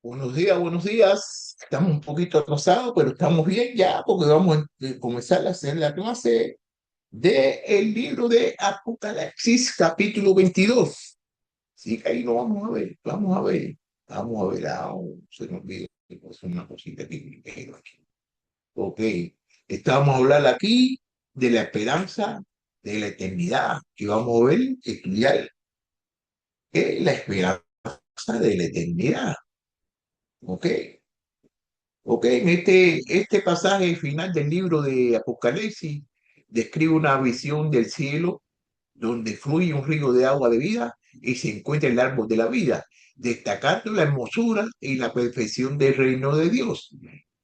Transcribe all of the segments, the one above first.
Buenos días, buenos días. Estamos un poquito atrasados, pero estamos bien ya porque vamos a comenzar a hacer la clase del libro de Apocalipsis, capítulo 22. Sí, que ahí lo vamos a ver, se nos olvidó es una cosita que tengo aquí. Ok, estamos a hablar aquí de la esperanza de la eternidad, que vamos a ver, estudiar la esperanza de la eternidad. Ok. Ok, en este pasaje final del libro de Apocalipsis describe una visión del cielo donde fluye un río de agua de vida y se encuentra el árbol de la vida, destacando la hermosura y la perfección del reino de Dios.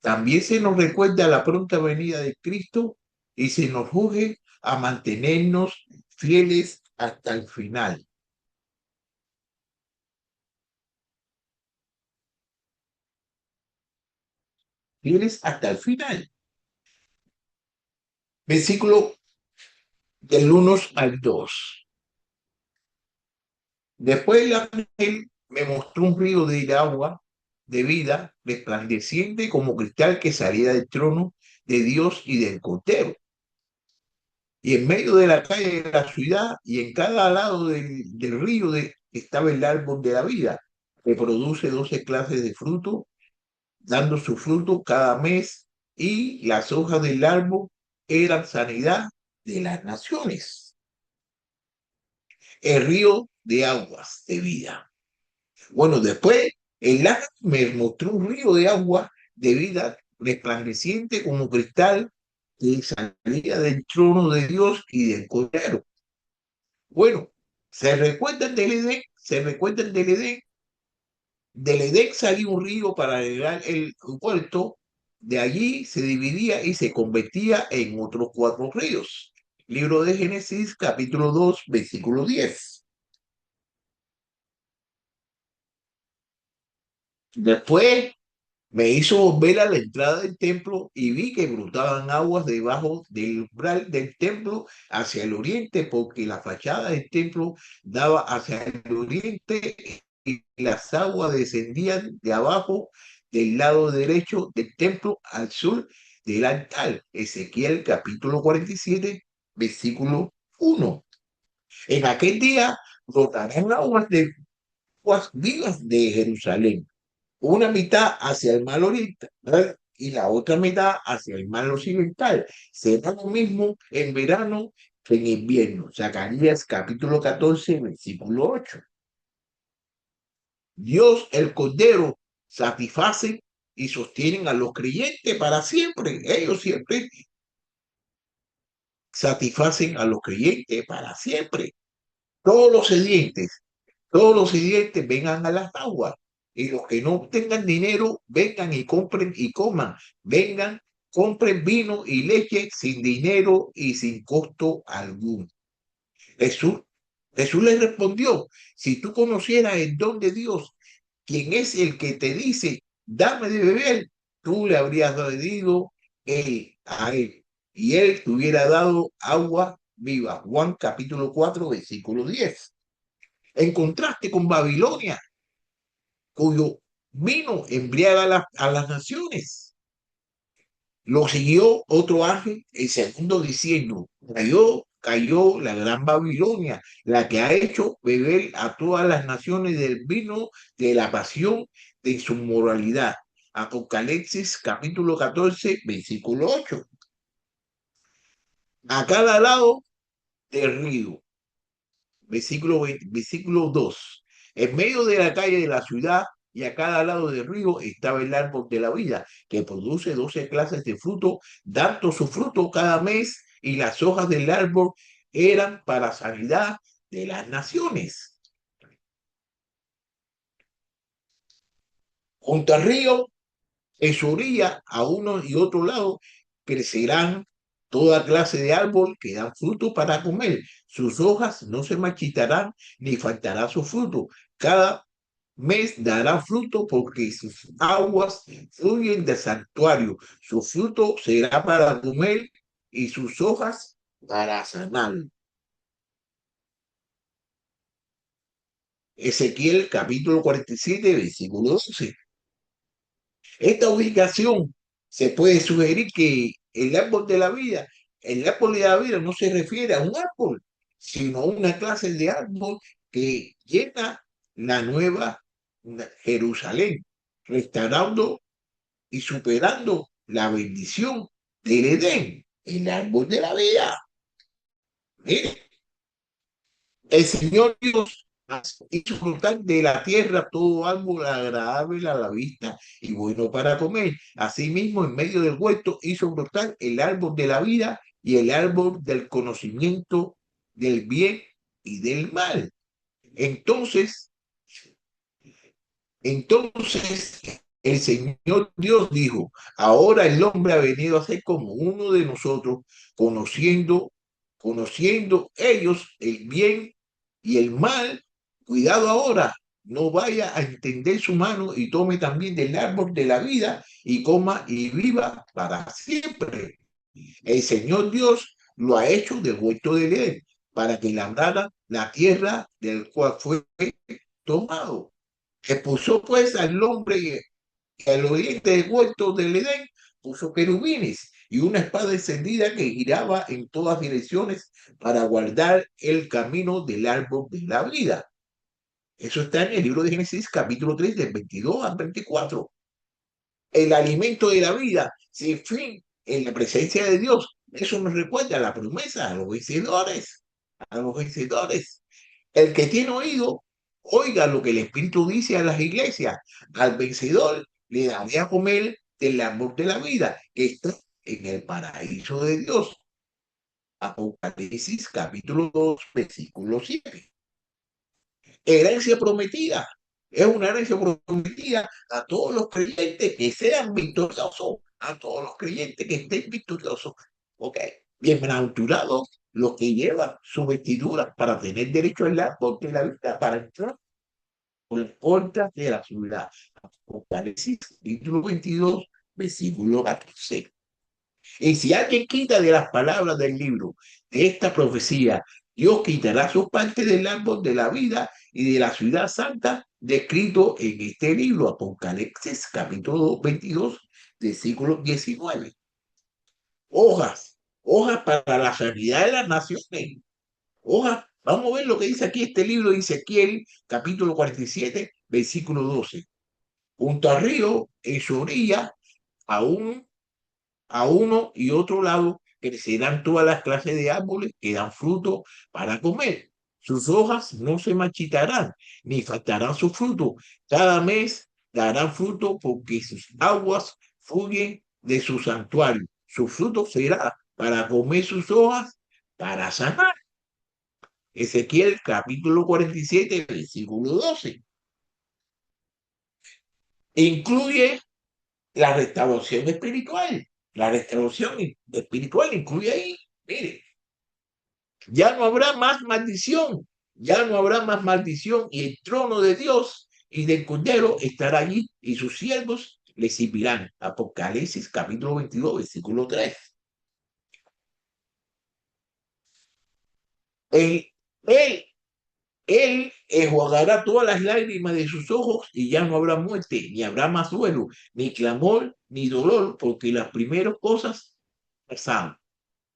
También se nos recuerda la pronta venida de Cristo y se nos urge a mantenernos fieles hasta el final. Fieles hasta el final. Versículo del 1 al 2. Después el ángel me mostró un río de agua de vida, resplandeciente como cristal que salía del trono de Dios y del Cordero. Y en medio de la calle de la ciudad y en cada lado del río estaba el árbol de la vida, que produce 12 clases de fruto, dando su fruto cada mes, y las hojas del árbol eran sanidad de las naciones. El río de aguas de vida. Bueno, después el ángel me mostró un río de agua de vida resplandeciente como cristal que salía del trono de Dios y del Cordero. Bueno, se recuerdan del Edén salió un río para regar el huerto, de allí se dividía y se convertía en otros cuatro ríos. Libro de Génesis, capítulo 2, versículo 10. Después me hizo volver a la entrada del templo y vi que brotaban aguas debajo del umbral del templo hacia el oriente, porque la fachada del templo daba hacia el oriente y las aguas descendían de abajo del lado derecho del templo al sur del altar. Ezequiel capítulo 47, versículo 1. En aquel día brotarán aguas vivas de Jerusalén, una mitad hacia el mar oriental y la otra mitad hacia el mar occidental. Será lo mismo en verano que en invierno. Zacarías capítulo 14, versículo 8. Dios, el Cordero, satisface y sostienen a los creyentes para siempre. Ellos siempre satisfacen a los creyentes para siempre. Todos los sedientes Todos los sirvientes vengan a las aguas y los que no tengan dinero vengan y compren y coman. Vengan, compren vino y leche sin dinero y sin costo alguno. Jesús, Jesús le respondió, si tú conocieras el don de Dios, quien es el que te dice, dame de beber, tú le habrías pedido a él y él te hubiera dado agua viva. Juan capítulo 4, versículo 10. En contraste con Babilonia, cuyo vino embriaga a las naciones. Lo siguió otro ángel, el segundo, diciendo, cayó la gran Babilonia, la que ha hecho beber a todas las naciones del vino de la pasión de su moralidad. Apocalipsis capítulo 14, versículo 8. A cada lado del río, versículo 2. En medio de la calle de la ciudad y a cada lado del río estaba el árbol de la vida, que produce 12 clases de fruto, dando su fruto cada mes, y las hojas del árbol eran para sanidad de las naciones. Junto al río, en su orilla, a uno y otro lado, crecerán toda clase de árbol que dan fruto para comer. Sus hojas no se marchitarán ni faltará su fruto. Cada mes dará fruto porque sus aguas fluyen del santuario. Su fruto será para comer y sus hojas para sanar. Ezequiel capítulo 47, versículo 12. Esta ubicación se puede sugerir que el árbol de la vida no se refiere a un árbol, sino a una clase de árbol que llena la nueva Jerusalén, restaurando y superando la bendición del Edén, el árbol de la vida. Mire, el Señor Dios hizo brotar de la tierra todo árbol agradable a la vista y bueno para comer. Asimismo, en medio del huerto hizo brotar el árbol de la vida y el árbol del conocimiento del bien y del mal. Entonces, entonces el Señor Dios dijo, ahora el hombre ha venido a ser como uno de nosotros, conociendo, conociendo ellos el bien y el mal. Cuidado ahora, no vaya a entender su mano y tome también del árbol de la vida y coma y viva para siempre. El Señor Dios lo ha hecho del huerto de Edén para que labrara la tierra del cual fue tomado. Expulsó pues al hombre que al oriente del huerto del Edén puso querubines y una espada encendida que giraba en todas direcciones para guardar el camino del árbol de la vida. Eso está en el libro de Génesis capítulo 3 del 22 al 24. El alimento de la vida sin fin en la presencia de Dios. Eso nos recuerda la promesa a los vencedores, a los vencedores. El que tiene oído, oiga lo que el Espíritu dice a las iglesias. Al vencedor le daré a comer del amor de la vida que está en el paraíso de Dios. Apocalipsis capítulo 2, versículo 7. Herencia prometida. Es una herencia prometida a todos los creyentes que sean victoriosos, a todos los creyentes que estén victoriosos. ¿Ok? Bienaventurados los que llevan su vestidura para tener derecho al árbol de la vida, para entrar por las puertas de la ciudad. Apocalipsis, capítulo 22, versículo 14. Y si alguien quita de las palabras del libro de esta profecía, Dios quitará su parte del árbol de la vida y de la ciudad santa descrito en este libro, Apocalipsis, capítulo 22, versículo 19. Hojas, hojas para la sanidad de las naciones. Hojas, vamos a ver lo que dice aquí este libro de Ezequiel, capítulo 47, versículo 12. Junto al río, en su orilla, aún a uno y otro lado crecerán todas las clases de árboles que dan fruto para comer. Sus hojas no se marchitarán, ni faltarán su fruto. Cada mes darán fruto porque sus aguas fluyen de su santuario. Su fruto será para comer sus hojas, para sanar. Ezequiel capítulo 47, versículo 12. Incluye la restauración espiritual. La restauración espiritual incluye ahí, mire, ya no habrá más maldición, ya no habrá más maldición y el trono de Dios y del Cordero estará allí y sus siervos le servirán. Apocalipsis capítulo 22, versículo 3. Él, él, él enjuagará todas las lágrimas de sus ojos y ya no habrá muerte, ni habrá más duelo, ni clamor, ni dolor, porque las primeras cosas pasaron.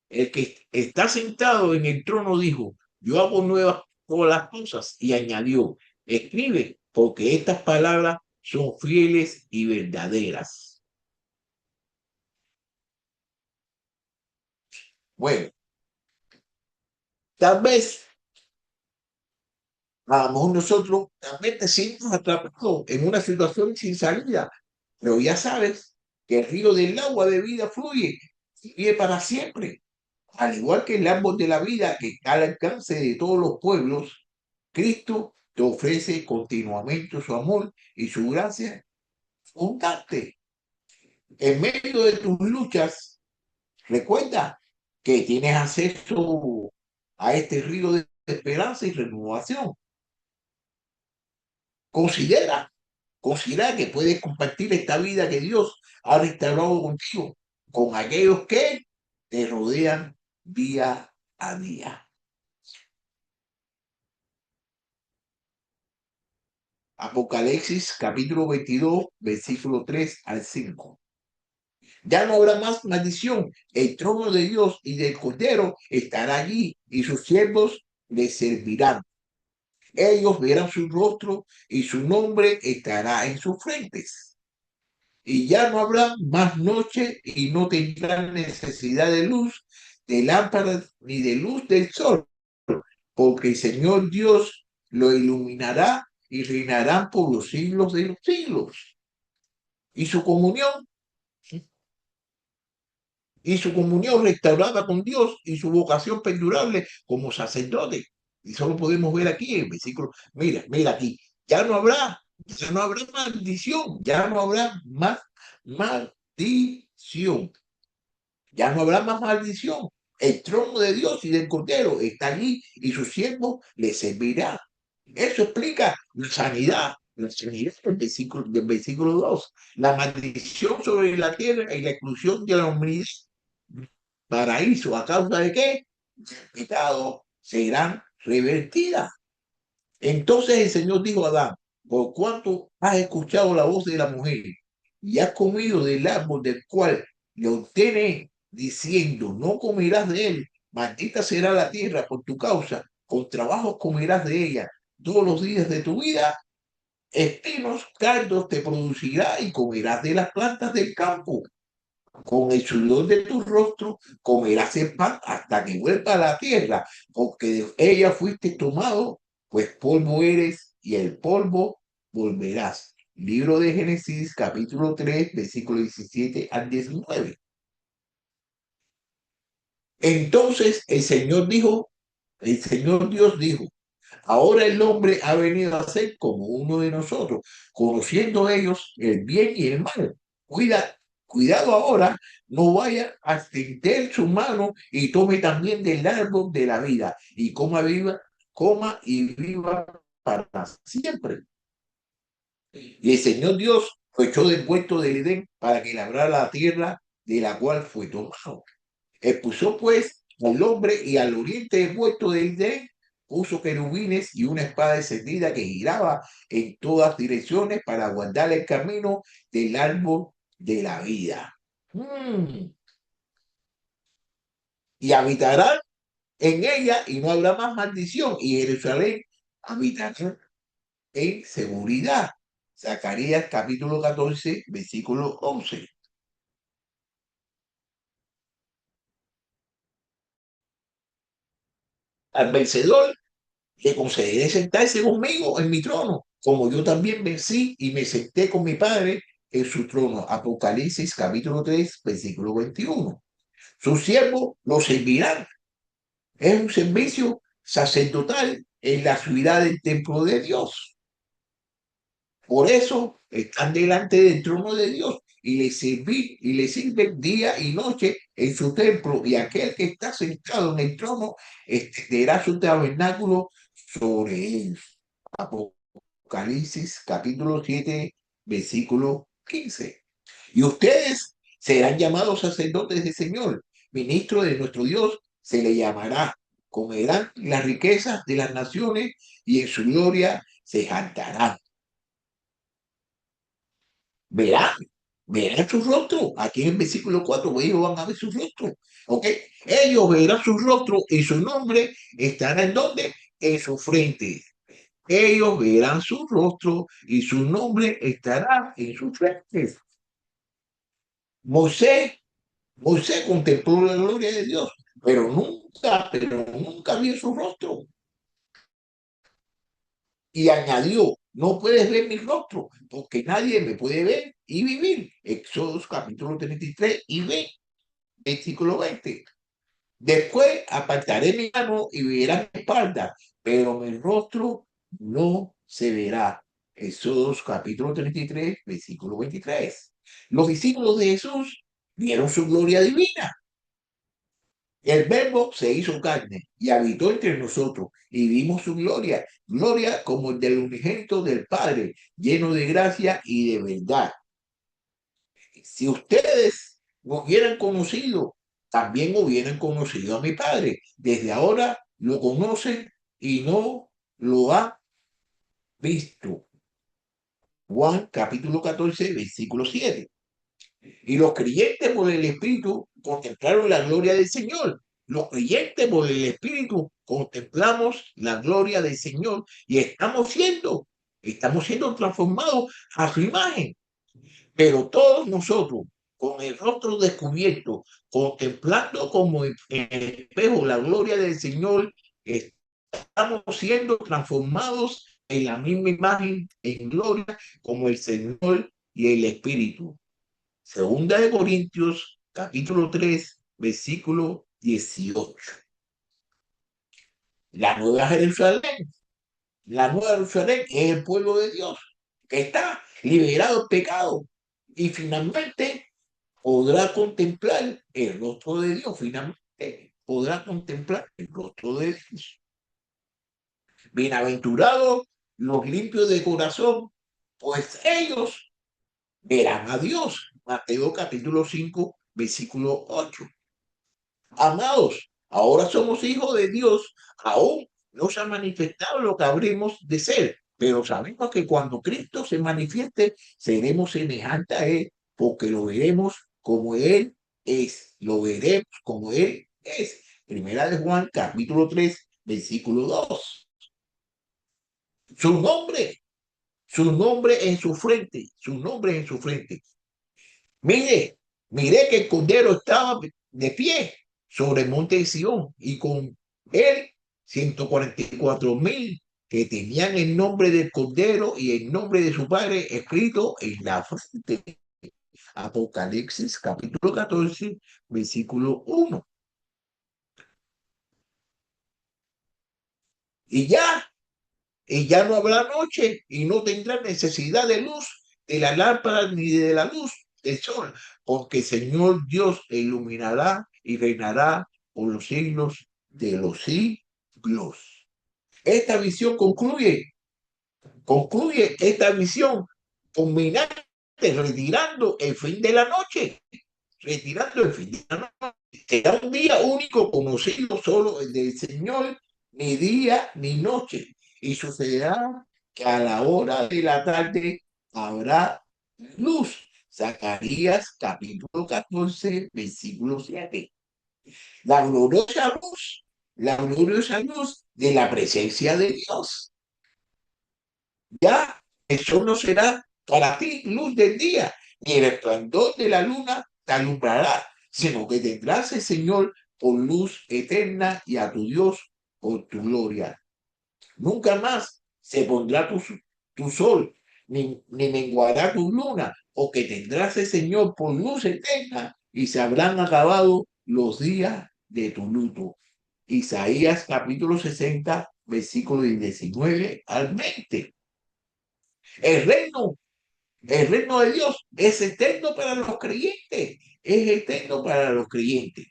El que está sentado en el trono dijo, yo hago nuevas todas las cosas y añadió, escribe, porque estas palabras son fieles y verdaderas. Bueno, tal vez a lo mejor nosotros también te sientes atrapado en una situación sin salida, pero ya sabes que el río del agua de vida fluye y vive para siempre. Al igual que el árbol de la vida que está al alcance de todos los pueblos, Cristo te ofrece continuamente su amor y su gracia abundante. En medio de tus luchas, recuerda que tienes acceso a este río de esperanza y renovación. Considera, considera que puedes compartir esta vida que Dios ha restaurado contigo con aquellos que te rodean día a día. Apocalipsis capítulo 22, versículo 3 al 5. Ya no habrá más maldición. El trono de Dios y del Cordero estará allí y sus siervos le servirán. Ellos verán su rostro y su nombre estará en sus frentes. Y ya no habrá más noche y no tendrán necesidad de luz, de lámparas ni de luz del sol, porque el Señor Dios lo iluminará y reinarán por los siglos de los siglos. Y su comunión restaurada con Dios y su vocación perdurable como sacerdote. Y eso lo podemos ver aquí en el versículo. Mira, mira aquí. Ya no habrá maldición, ya no habrá más maldición, ya no habrá más maldición. El trono de Dios y del Cordero está allí y su siervo le servirá. Eso explica la sanidad del versículo 2. La maldición sobre la tierra y la exclusión de la humanidad paraíso, ¿a causa de qué? Del pecado, serán revertidas. Entonces el Señor dijo a Adán, por cuanto has escuchado la voz de la mujer y has comido del árbol del cual le ordené, diciendo, no comerás de él, maldita será la tierra por tu causa, con trabajo comerás de ella todos los días de tu vida, espinos, cardos te producirá y comerás de las plantas del campo. Con el sudor de tu rostro comerás el pan hasta que vuelva a la tierra, porque de ella fuiste tomado, pues polvo eres y el polvo volverás. Libro de Génesis, capítulo 3, versículo 17 al 19. Entonces el Señor Dios dijo, ahora el hombre ha venido a ser como uno de nosotros, conociendo ellos el bien y el mal. Cuida, cuidado ahora, no vaya a extender su mano y tome también del árbol de la vida y coma y viva para siempre. Y el Señor Dios lo echó del huerto del Edén para que labrara la tierra de la cual fue tomado. Expulsó pues al hombre y al oriente del huerto del Edén puso querubines y una espada encendida que giraba en todas direcciones para guardar el camino del árbol de la vida. Y habitarán en ella y no habrá más maldición. Y Jerusalén habitará en seguridad. Zacarías capítulo 14, versículo 11. Al vencedor le concederé sentarse conmigo en mi trono, como yo también vencí y me senté con mi Padre en su trono. Apocalipsis capítulo 3, versículo 21. Sus siervos lo servirán. Es un servicio sacerdotal en la ciudad del templo de Dios. Por eso están delante del trono de Dios y le sirven día y noche en su templo. Y aquel que está sentado en el trono extenderá su tabernáculo sobre ellos. Apocalipsis capítulo 7, versículo 15. Y ustedes serán llamados sacerdotes del Señor, ministros de nuestro Dios, se le llamará. Comerán las riquezas de las naciones y en su gloria se jactarán. Verán, verán su rostro. Aquí en el versículo 4, ellos van a ver su rostro. ¿Ok? Ellos verán su rostro y su nombre estará en donde? En su frente. Ellos verán su rostro y su nombre estará en sus frentes. Moisés, Moisés contempló la gloria de Dios, pero nunca vio su rostro. Y añadió, no puedes ver mi rostro, porque nadie me puede ver y vivir. Éxodo capítulo 33 y ve, versículo 20. Después apartaré mi mano y verás mi espalda, pero mi rostro no se verá. Éxodo capítulo 33, versículo 23. Los discípulos de Jesús vieron su gloria divina. El Verbo se hizo carne y habitó entre nosotros y vimos su gloria, gloria como el del unigénito del Padre, lleno de gracia y de verdad. Si ustedes me hubieran conocido, también hubieran conocido a mi Padre. Desde ahora lo conocen y no lo han visto. Juan capítulo 14, versículo 7. Y los creyentes por el Espíritu contemplaron la gloria del Señor. Los creyentes por el Espíritu contemplamos la gloria del Señor y estamos siendo transformados a su imagen. Pero todos nosotros, con el rostro descubierto, contemplando como en el espejo la gloria del Señor, estamos siendo transformados en la misma imagen, en gloria, como el Señor y el Espíritu. Segunda de Corintios, capítulo 3, versículo 18. La nueva Jerusalén, la nueva Jerusalén es el pueblo de Dios, que está liberado del pecado y finalmente podrá contemplar el rostro de Dios, finalmente podrá contemplar el rostro de Dios. Bienaventurados los limpios de corazón, pues ellos verán a Dios. Mateo capítulo 5, versículo 8. Amados, ahora somos hijos de Dios, aún no se ha manifestado lo que habremos de ser, pero sabemos que cuando Cristo se manifieste, seremos semejantes a Él, porque lo veremos como Él es, lo veremos como Él es. Primera de Juan, capítulo 3, versículo 2. Su nombre en su frente, su nombre en su frente. Mire, mire que el Cordero estaba de pie sobre el monte de Sión y con él 144,000 que tenían el nombre del Cordero y el nombre de su Padre escrito en la frente. Apocalipsis capítulo 14, versículo 1. Y ya y ya no habrá noche y no tendrá necesidad de luz de la lámpara ni de la luz del sol, porque el Señor Dios iluminará y reinará por los siglos de los siglos. Esta visión concluye esta visión culminante retirando el fin de la noche, retirando el fin de la noche. Será un día único conocido solo el del Señor, ni día ni noche. Y sucederá que a la hora de la tarde habrá luz. Zacarías capítulo 14, versículo 7. La gloriosa luz, la gloriosa luz de la presencia de Dios. Ya eso no será para ti luz del día, ni el resplandor de la luna te alumbrará, sino que tendrás el Señor por luz eterna y a tu Dios por tu gloria. Nunca más se pondrá tu sol, ni menguará tu luna, porque tendrás el Señor por luz eterna y se habrán acabado los días de tu luto. Isaías capítulo 60, versículo 19 al 20. El reino, el reino de Dios es eterno para los creyentes, es eterno para los creyentes.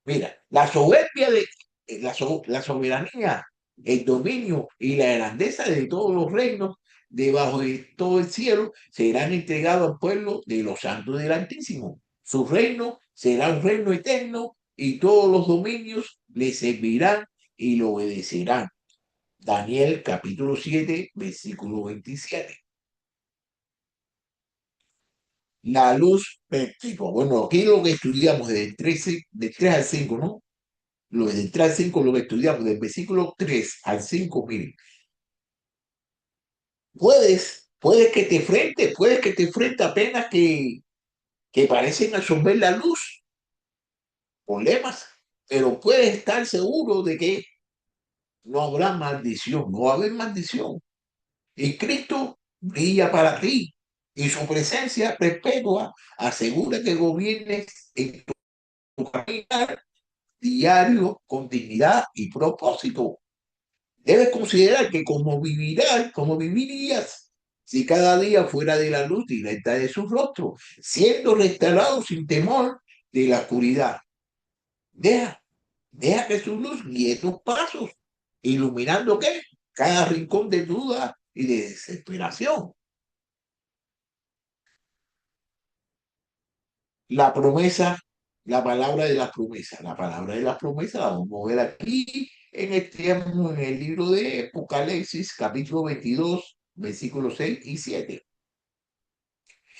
Mira, la soberbia de la soberanía, el dominio y la grandeza de todos los reinos debajo de todo el cielo serán entregados al pueblo de los santos del Altísimo. Su reino será un reino eterno y todos los dominios le servirán y lo obedecerán. Daniel capítulo 7, versículo 27. La luz tipo, bueno, aquí lo que estudiamos de 3 al 5, ¿no? Lo del 3 al 5, lo que estudiamos del versículo 3 al 5, miren, puedes que te frente apenas que parecen absorber la luz, problemas, pero puedes estar seguro de que no habrá maldición, no va a haber maldición. Y Cristo brilla para ti y su presencia perpetua asegura que gobiernes en tu caminar diario con dignidad y propósito. Debes considerar que como vivirías si cada día fuera de la luz directa de su rostro, siendo restaurado sin temor de la oscuridad. Deja, deja que su luz guíe tus pasos, iluminando ¿qué? Cada rincón de duda y de desesperación. La promesa, la palabra de las promesas, la vamos a ver aquí en el libro de Apocalipsis, capítulo 22, versículos 6 y 7.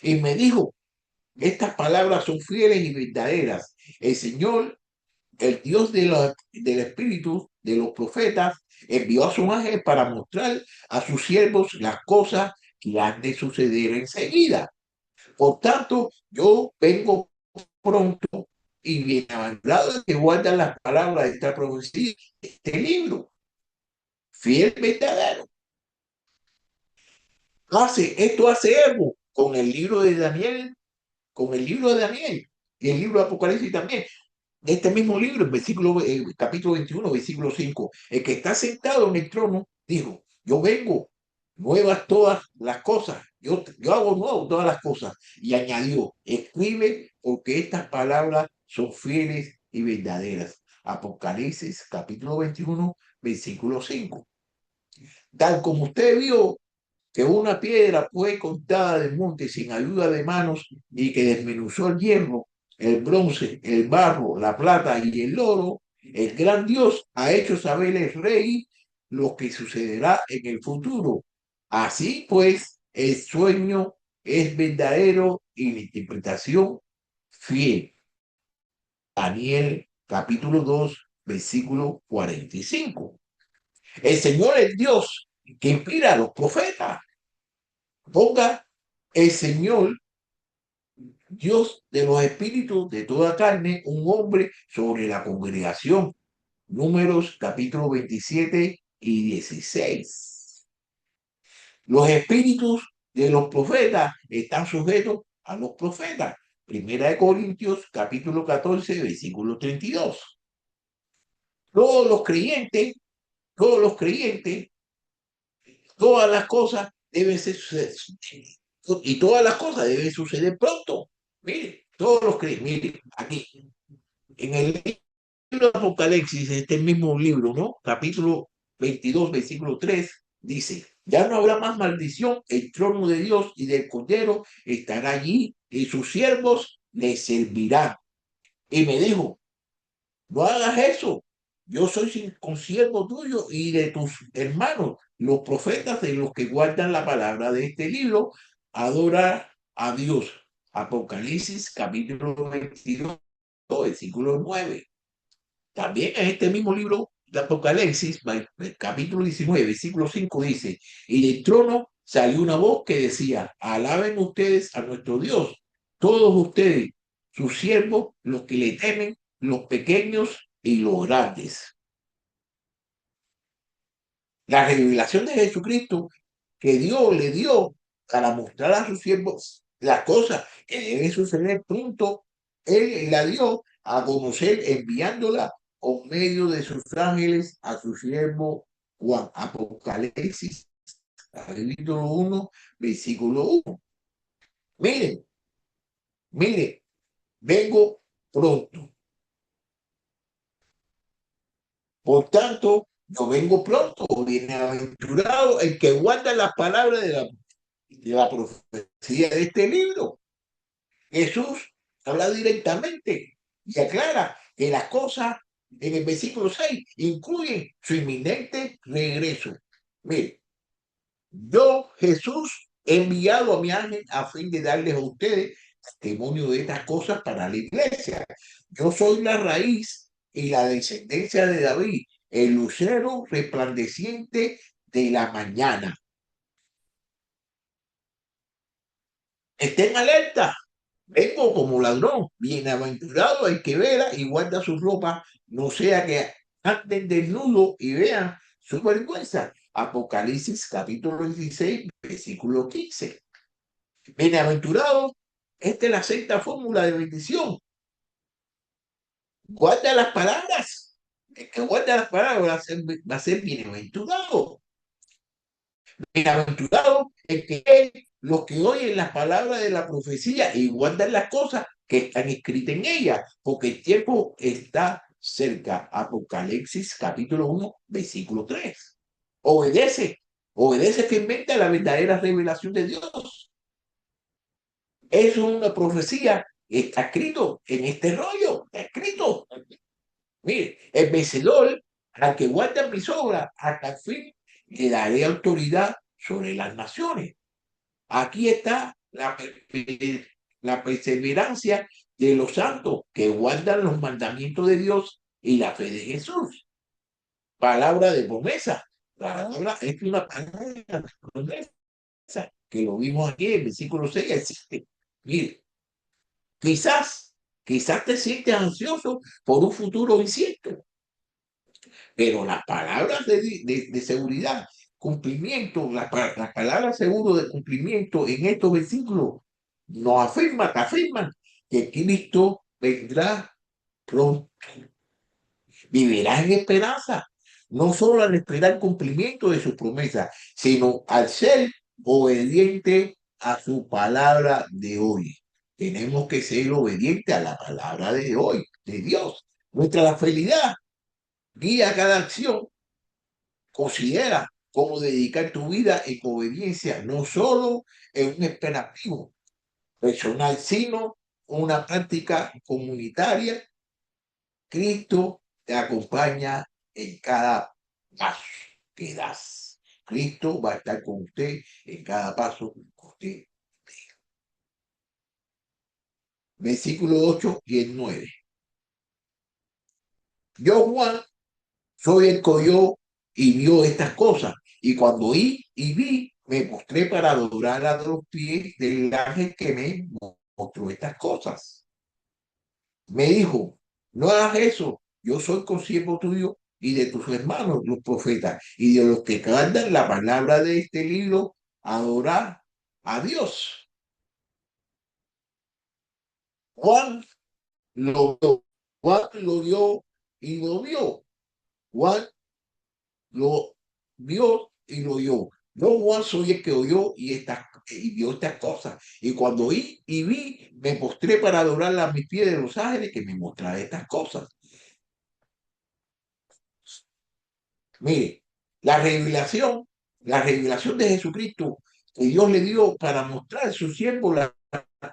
Y me dijo, estas palabras son fieles y verdaderas. El Señor, el Dios del Espíritu, de los profetas, envió a su ángel para mostrar a sus siervos las cosas que han de suceder enseguida. Por tanto, yo vengo pronto y bienaventurado el que guarda las palabras de esta profecía, este libro, fiel, verdadero. Esto hace algo con el libro de Daniel, con el libro de Daniel y el libro de Apocalipsis también. Este mismo libro, capítulo 21, versículo 5, el que está sentado en el trono dijo, yo vengo, nuevas todas las cosas, yo hago nuevo todas las cosas. Y añadió, escribe porque estas palabras son fieles y verdaderas. Apocalipsis capítulo 21, versículo 5. Tal como usted vio que una piedra fue cortada del monte sin ayuda de manos y que desmenuzó el hierro, el bronce, el barro, la plata y el oro, el gran Dios ha hecho saber el rey lo que sucederá en el futuro. Así pues, el sueño es verdadero y la interpretación fiel. Daniel capítulo 2, versículo 45. El Señor es Dios que inspira a los profetas. Ponga el Señor, Dios de los espíritus de toda carne, un hombre sobre la congregación. Números capítulo 27 y 16. Los espíritus de los profetas están sujetos a los profetas. Primera de Corintios capítulo 14, versículo 32. Todos los creyentes, todos los creyentes, todas las cosas deben ser y todas las cosas deben suceder pronto. Mire, todos los creen, mire, aquí, en el libro de Apocalipsis, este mismo libro, ¿no? Capítulo 22, versículo 3, dice, ya no habrá más maldición, el trono de Dios y del Cordero estará allí y sus siervos le servirán. Y me dijo, no hagas eso. Yo soy consiervo tuyo y de tus hermanos, los profetas de los que guardan la palabra de este libro, adora a Dios. Apocalipsis capítulo 22, versículo 9. También en este mismo libro de Apocalipsis, capítulo 19, versículo 5 dice, y del trono salió una voz que decía, alaben ustedes a nuestro Dios, todos ustedes, sus siervos, los que le temen, los pequeños y los grandes. La revelación de Jesucristo que Dios le dio para mostrar a sus siervos las cosas que deben suceder pronto, Él la dio a conocer enviándola por medio de sus ángeles a su siervo Juan. Apocalipsis, capítulo 1, versículo 1. Miren, miren, vengo pronto. Por tanto, yo vengo pronto, bienaventurado el que guarda las palabras de la profecía de este libro. Jesús habla directamente y aclara que las cosas en el versículo 6 incluyen su inminente regreso. Mire, yo, Jesús, he enviado a mi ángel a fin de darles a ustedes testimonio de estas cosas para la iglesia. Yo soy la raíz y la descendencia de David, el lucero resplandeciente de la mañana. Estén alerta, vengo como ladrón, bienaventurado el que vela y guarda su ropa, no sea que anden desnudo y vean su vergüenza. Apocalipsis capítulo 16, versículo 15. Bienaventurado, esta es la sexta fórmula de bendición. Guarda las palabras. El que guarda las palabras va a ser bienaventurado. Bienaventurado el que los que oyen las palabras de la profecía y guardan las cosas que están escritas en ella, porque el tiempo está cerca. Apocalipsis capítulo 1, versículo 3. Obedece, obedece fielmente a la verdadera revelación de Dios. Es una profecía, está escrito en este rollo, está escrito. Mire, el vencedor, al que guarda mis obras, hasta el fin, le daré autoridad sobre las naciones. Aquí está la perseverancia de los santos que guardan los mandamientos de Dios y la fe de Jesús. Palabra de promesa. Palabra, es una palabra de promesa que lo vimos aquí en el versículo 6 existe. Mire, quizás te sientes ansioso por un futuro incierto, pero las palabras de seguridad, cumplimiento, las palabras seguro de cumplimiento en estos versículos te afirman que Cristo vendrá pronto. Vivirás en esperanza, no solo al esperar el cumplimiento de sus promesas, sino al ser obediente a su palabra de hoy. Tenemos que ser obedientes a la palabra de hoy, de Dios. Nuestra felicidad guía cada acción. Considera cómo dedicar tu vida en obediencia, no solo en un esperativo personal, sino una práctica comunitaria. Cristo te acompaña en cada paso que das. Cristo va a estar con usted en cada paso que usted. Versículo 8 y el 9. Yo, Juan, soy el que oyó y vio estas cosas. Y cuando oí y vi, me postré para adorar a los pies del ángel que me mostró estas cosas. Me dijo, no hagas eso, yo soy consiervo tuyo y de tus hermanos, los profetas, y de los que cantan la palabra de este libro, adorar a Dios. Juan Juan lo vio y lo vio. Juan lo vio y lo oyó. Yo, Juan, soy el que oyó y vio estas cosas. Y cuando oí y vi, me postré para adorar a mis pies de los ángeles que me mostraron estas cosas. Mire, la revelación de Jesucristo que Dios le dio para mostrar a su siervo las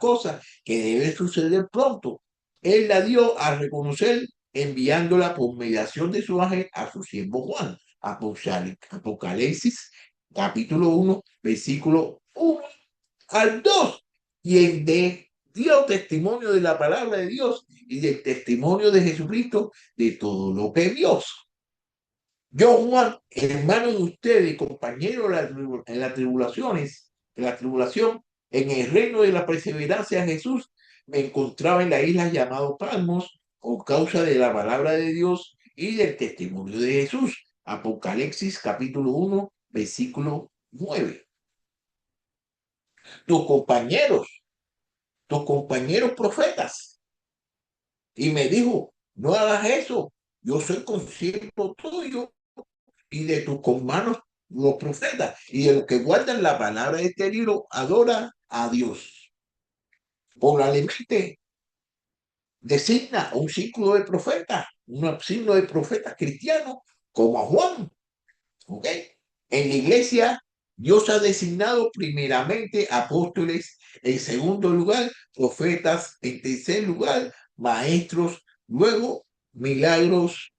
cosas que deben suceder pronto. Él la dio a reconocer enviándola por mediación de su ángel a su siervo Juan. Apocalipsis capítulo 1, versículo 1 al 2. Quien dio testimonio de la palabra de Dios y del testimonio de Jesucristo de todo lo que vio. Yo, Juan, hermano de ustedes y compañero en las tribulaciones, en la tribulación, en el reino de la perseverancia de Jesús, me encontraba en la isla llamado Palmos por causa de la palabra de Dios y del testimonio de Jesús. Apocalipsis capítulo 1, versículo 9. Tus compañeros, tus compañeros profetas. Y me dijo, no hagas eso, yo soy consciente tuyo y de tus hermanos los profetas y de los que guardan la palabra de este libro, adora a Dios. Probablemente designa un círculo de profetas, un signo de profetas cristianos como a Juan. ¿Ok? En la iglesia, Dios ha designado primeramente apóstoles, en segundo lugar, profetas, en tercer lugar, maestros, luego milagros.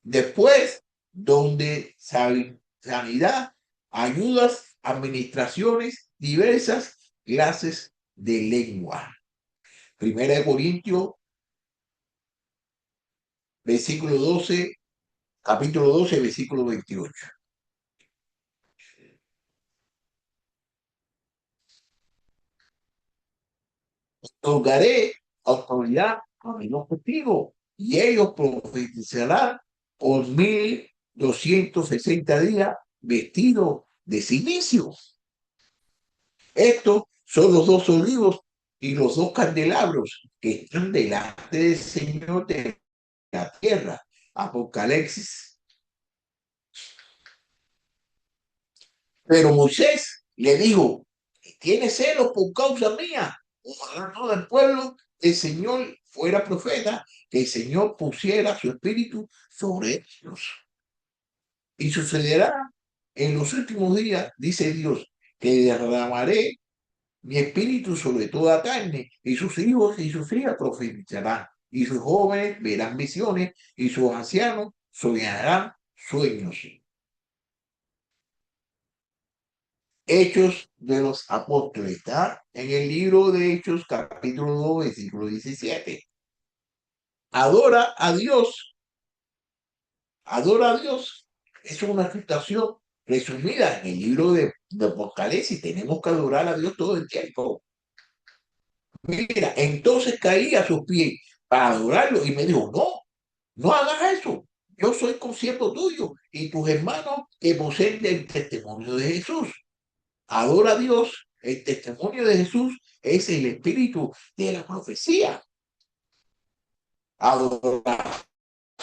Después, donde sanidad, ayudas, administraciones, diversas clases de lengua. Primera de Corintios, versículo 12, capítulo 12, versículo 28. Otorgaré autoridad a mis testigos y ellos profetizarán por 1260 días vestidos de silicio. Estos son los dos olivos y los dos candelabros que están delante del Señor de la tierra. Apocalipsis. Pero Moisés le dijo, ¿tienes celos por causa mía? Ojalá todo el pueblo del Señor fuera profeta, que el Señor pusiera su espíritu sobre ellos. Y sucederá en los últimos días, dice Dios, que derramaré mi espíritu sobre toda carne, y sus hijos y sus hijas profetizarán, y sus jóvenes verán visiones, y sus ancianos soñarán sueños. Hechos de los Apóstoles, está en el libro de Hechos, capítulo 2, versículo 17. Adora a Dios, adora a Dios. Es una situación resumida en el libro de Apocalipsis. Tenemos que adorar a Dios todo el tiempo. Mira, entonces caí a sus pies para adorarlo y me dijo, no, no hagas eso. Yo soy consiervo tuyo y tus hermanos que poseen el testimonio de Jesús. Adora a Dios. El testimonio de Jesús es el espíritu de la profecía. Adoración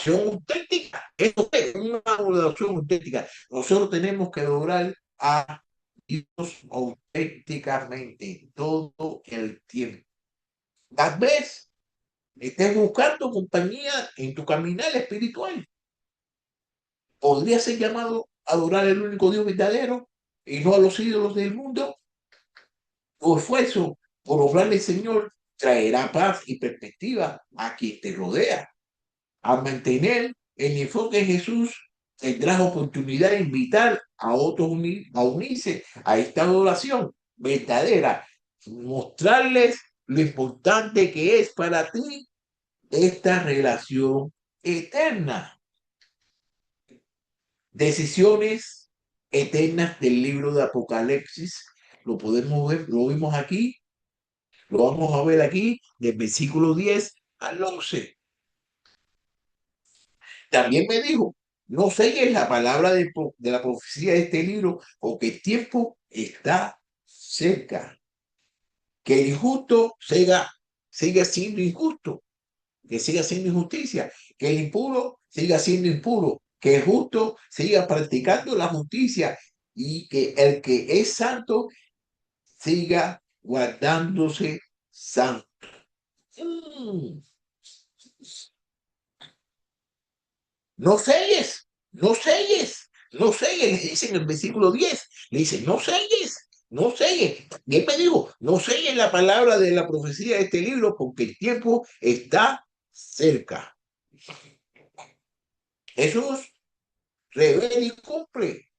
auténtica. Esto es una adoración auténtica. Nosotros tenemos que adorar a Dios auténticamente todo el tiempo. Tal vez estés buscando compañía en tu caminar espiritual. Podría ser llamado a adorar al único Dios verdadero y no a los ídolos del mundo. Tu esfuerzo por obrar el Señor traerá paz y perspectiva a quien te rodea. Al mantener el enfoque en Jesús, tendrás oportunidad de invitar a otros a unirse a esta adoración verdadera, mostrarles lo importante que es para ti esta relación eterna. Decisiones eternas del libro de Apocalipsis. Lo podemos ver, lo vimos aquí, lo vamos a ver aquí, del versículo 10 al 11. También me dijo, no selles la palabra de la profecía de este libro, porque el tiempo está cerca. Que el injusto siga siendo injusto, que siga siendo injusticia, que el impuro siga siendo impuro, que el justo siga practicando la justicia y que el que es santo siga guardándose santo. Mm. No selles, no selles, no selles, le dice en el versículo 10, le dice, no selles, no selles. Y él me dijo, no selles la palabra de la profecía de este libro porque el tiempo está cerca. Jesús revela y cumple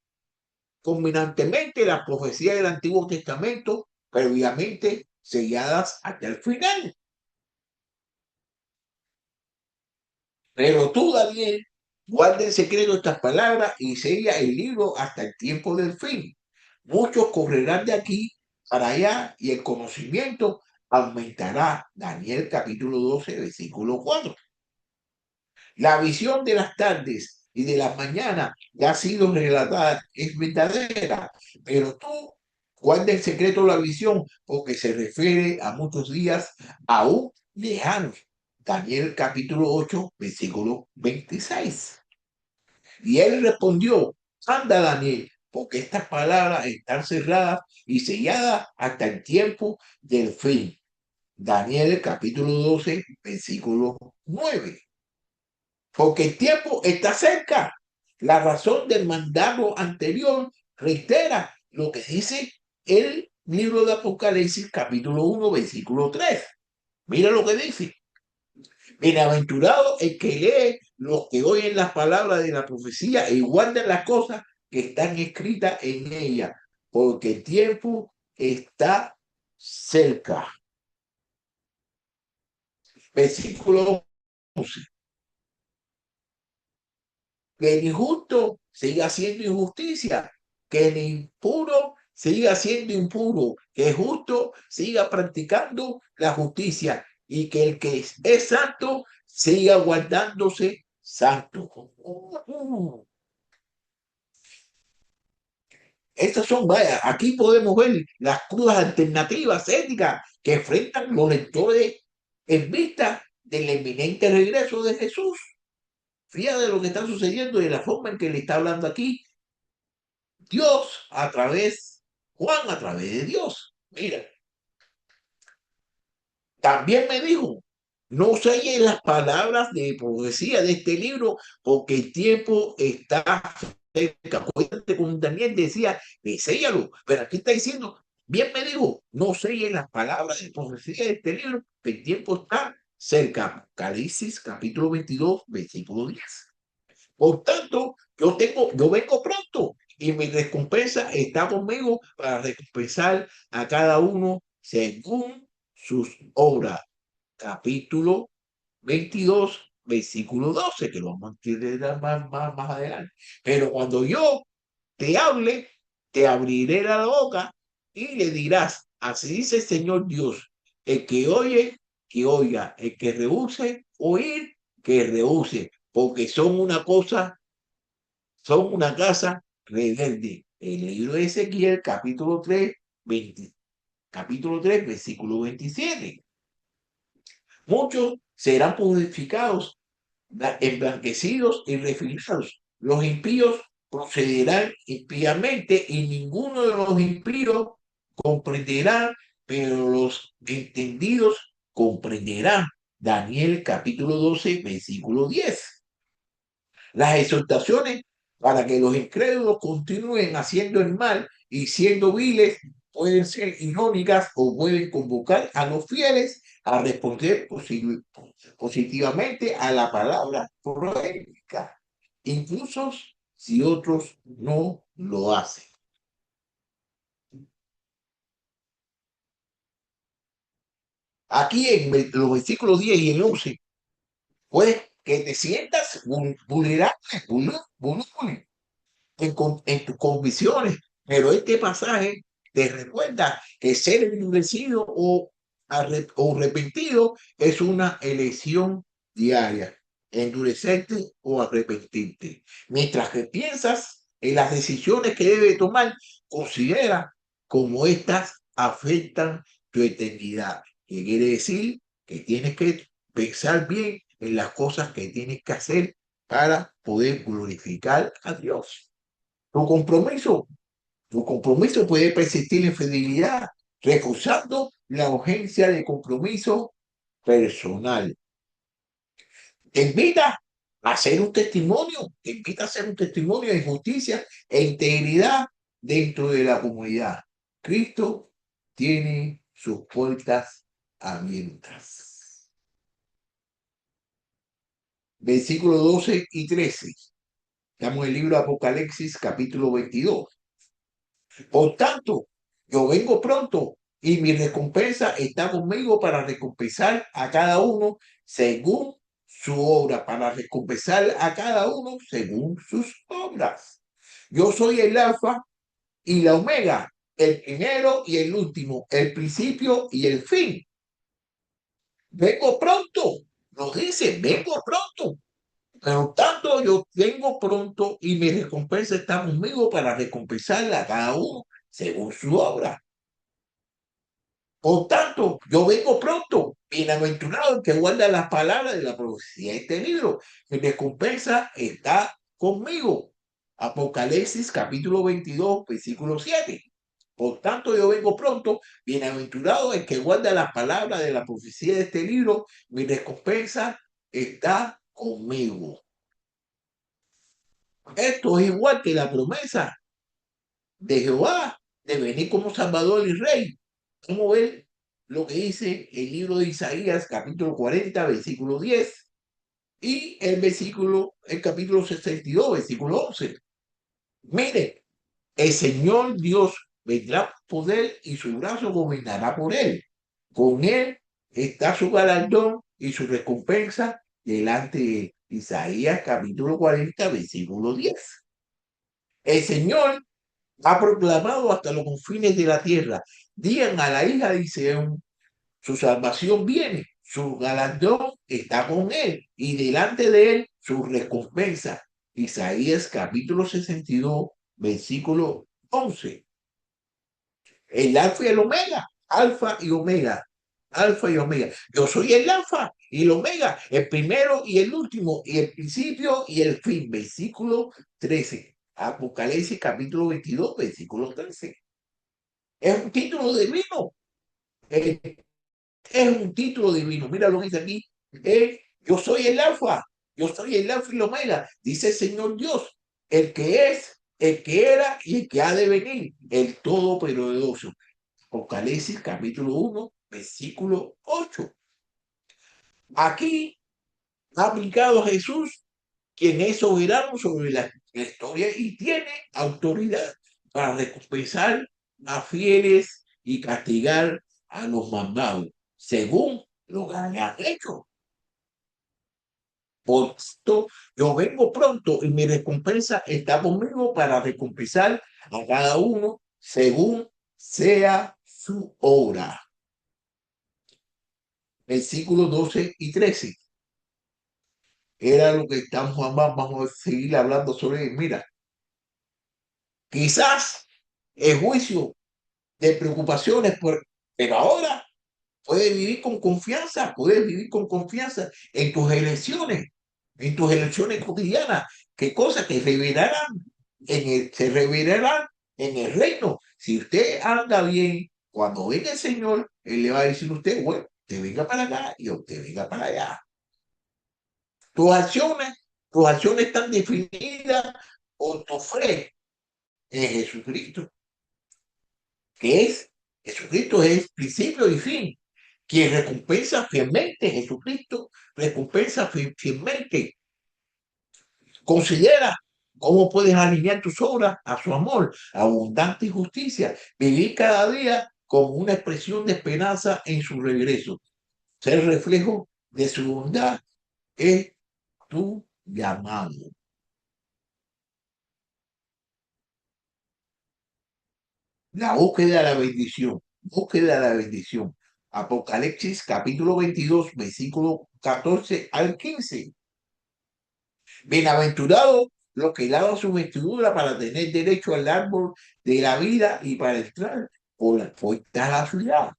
combinantemente la profecía del Antiguo Testamento previamente selladas hasta el final. Pero tú, Daniel, guarda en secreto estas palabras y sella el libro hasta el tiempo del fin. Muchos correrán de aquí para allá y el conocimiento aumentará. Daniel capítulo 12, versículo 4. La visión de las tardes y de las mañanas ya ha sido relatada, es verdadera, pero tú guarda en secreto la visión porque se refiere a muchos días aún lejanos. Daniel capítulo 8, versículo 26. Y él respondió, anda Daniel, porque estas palabras están cerradas y selladas hasta el tiempo del fin. Daniel capítulo 12, versículo 9. Porque el tiempo está cerca. La razón del mandato anterior reitera lo que dice el libro de Apocalipsis capítulo 1, versículo 3. Mira lo que dice. Bienaventurado el que lee los que oyen las palabras de la profecía y guardan las cosas que están escritas en ella, porque el tiempo está cerca. Versículo 11. Que el injusto siga haciendo injusticia, que el impuro siga siendo impuro, que el justo siga practicando la justicia y que el que es santo siga guardándose santo. Estas son, vaya, aquí podemos ver las crudas alternativas éticas que enfrentan los lectores en vista del eminente regreso de Jesús. Fíjate de lo que está sucediendo y de la forma en que le está hablando aquí Dios a través, Juan a través de Dios. Mira, también me dijo, no selles las palabras de profecía de este libro porque el tiempo está cerca. Acuérdate como Daniel decía, séllalo, pero aquí está diciendo, bien me dijo, no selles las palabras de profecía de este libro, que el tiempo está cerca. Apocalipsis capítulo 22, versículo 10. Por tanto, yo vengo pronto y mi recompensa está conmigo para recompensar a cada uno según sus obras. Capítulo 22, versículo 12, que lo vamos a entender más adelante. Pero cuando yo te hable, te abriré la boca y le dirás, así dice el Señor Dios, el que oye, que oiga, el que rehúse oír, que rehúse, porque son una casa rebelde. El libro de Ezequiel, capítulo 3 versículo 27. Muchos serán purificados, emblanquecidos y refinados. Los impíos procederán impíamente y ninguno de los impíos comprenderá, pero los entendidos comprenderán. Daniel capítulo 12, versículo 10. Las exhortaciones para que los incrédulos continúen haciendo el mal y siendo viles pueden ser irónicas o pueden convocar a los fieles a responder positivamente a la palabra profética, incluso si otros no lo hacen. Aquí en los versículos 10 y el 11, puedes que te sientas vulnerable, vulnerable en tus convicciones, pero este pasaje te recuerda que ser endurecido o arrepentido es una elección diaria, endurecerte o arrepentirte. Mientras que piensas en las decisiones que debes tomar, considera cómo estas afectan tu eternidad. ¿Qué quiere decir? Que tienes que pensar bien en las cosas que tienes que hacer para poder glorificar a Dios. Tu compromiso, tu compromiso puede persistir en fidelidad, reforzando la urgencia de compromiso personal. Te invita a hacer un testimonio, te invita a hacer un testimonio de justicia e integridad dentro de la comunidad. Cristo tiene sus puertas abiertas. Versículos 12 y 13. Estamos en el libro de Apocalipsis, capítulo 22. Por tanto, yo vengo pronto y mi recompensa está conmigo para recompensar a cada uno según su obra, para recompensar a cada uno según sus obras. Yo soy el alfa y la omega, el primero y el último, el principio y el fin. Vengo pronto, nos dice, vengo pronto. Pero tanto yo vengo pronto y mi recompensa está conmigo para recompensarle a cada uno según su obra. Por tanto, yo vengo pronto. Bienaventurado el que guarda las palabras de la profecía de este libro. Mi recompensa está conmigo. Apocalipsis capítulo 22, versículo 7. Por tanto, yo vengo pronto. Bienaventurado el que guarda las palabras de la profecía de este libro. Mi recompensa está conmigo. Esto es igual que la promesa de Jehová de venir como Salvador y Rey. Vamos a ver lo que dice el libro de Isaías, capítulo 40, versículo 10, y el capítulo 62, versículo 11. Mire, el Señor Dios vendrá por poder y su brazo gobernará por él. Con él está su galardón y su recompensa delante de Isaías, capítulo 40, versículo 10. El Señor ha proclamado hasta los confines de la tierra. Digan a la hija de Sión, su salvación viene, su galardón está con él y delante de él su recompensa. Isaías capítulo 62, versículo 11. El alfa y el omega, alfa y omega, alfa y omega. Yo soy el alfa y el omega, el primero y el último, y el principio y el fin. Versículo 13. Apocalipsis capítulo 22, versículo 13. Es un título divino. Eh, es un título divino. Mira lo que dice aquí. Yo soy el alfa. Yo soy el alfa y el omega. Dice el Señor Dios. El que es, el que era y el que ha de venir. El todopoderoso. Apocalipsis capítulo 1, versículo 8. Aquí ha aplicado Jesús quien es soberano sobre la historia y tiene autoridad para recompensar a fieles y castigar a los mandados, según lo que hayan hecho. Por esto, yo vengo pronto y mi recompensa está conmigo para recompensar a cada uno según sea su obra. Versículos 12 y 13. Era lo que estamos, vamos a seguir hablando sobre. Mira, quizás el juicio de preocupaciones, pero ahora puedes vivir con confianza en tus elecciones cotidianas, qué cosas que se revelarán en el reino. Si usted anda bien, cuando venga el Señor, Él le va a decir a usted, bueno, te venga para acá y usted venga para allá. Tus acciones, tus acciones están definidas por tu fe en Jesucristo, que es, Jesucristo es principio y fin. Quien recompensa fielmente, Jesucristo recompensa fielmente. Considera cómo puedes alinear tus obras a su amor, abundante y justicia. Vivir cada día como una expresión de esperanza en su regreso. Ser reflejo de su bondad es tu llamado. La búsqueda de la bendición. Búsqueda de la bendición. Apocalipsis capítulo 22, versículo 14 al 15. Bienaventurado los que lavan su vestidura para tener derecho al árbol de la vida y para entrar por la puerta de la ciudad.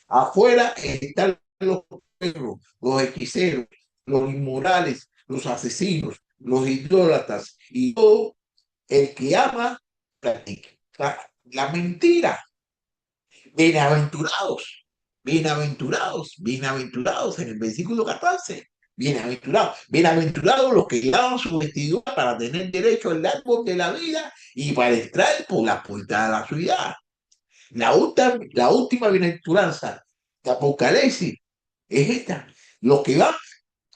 Afuera están los perros, los hechiceros, los inmorales, los asesinos, los idólatras y todo el que ama practica la mentira. Bienaventurados, bienaventurados, bienaventurados en el versículo 14. Bienaventurados, bienaventurados los que lavan su vestidura para tener derecho al árbol de la vida y para entrar por la puerta de la ciudad. La última bienaventuranza de Apocalipsis es esta. Los que van,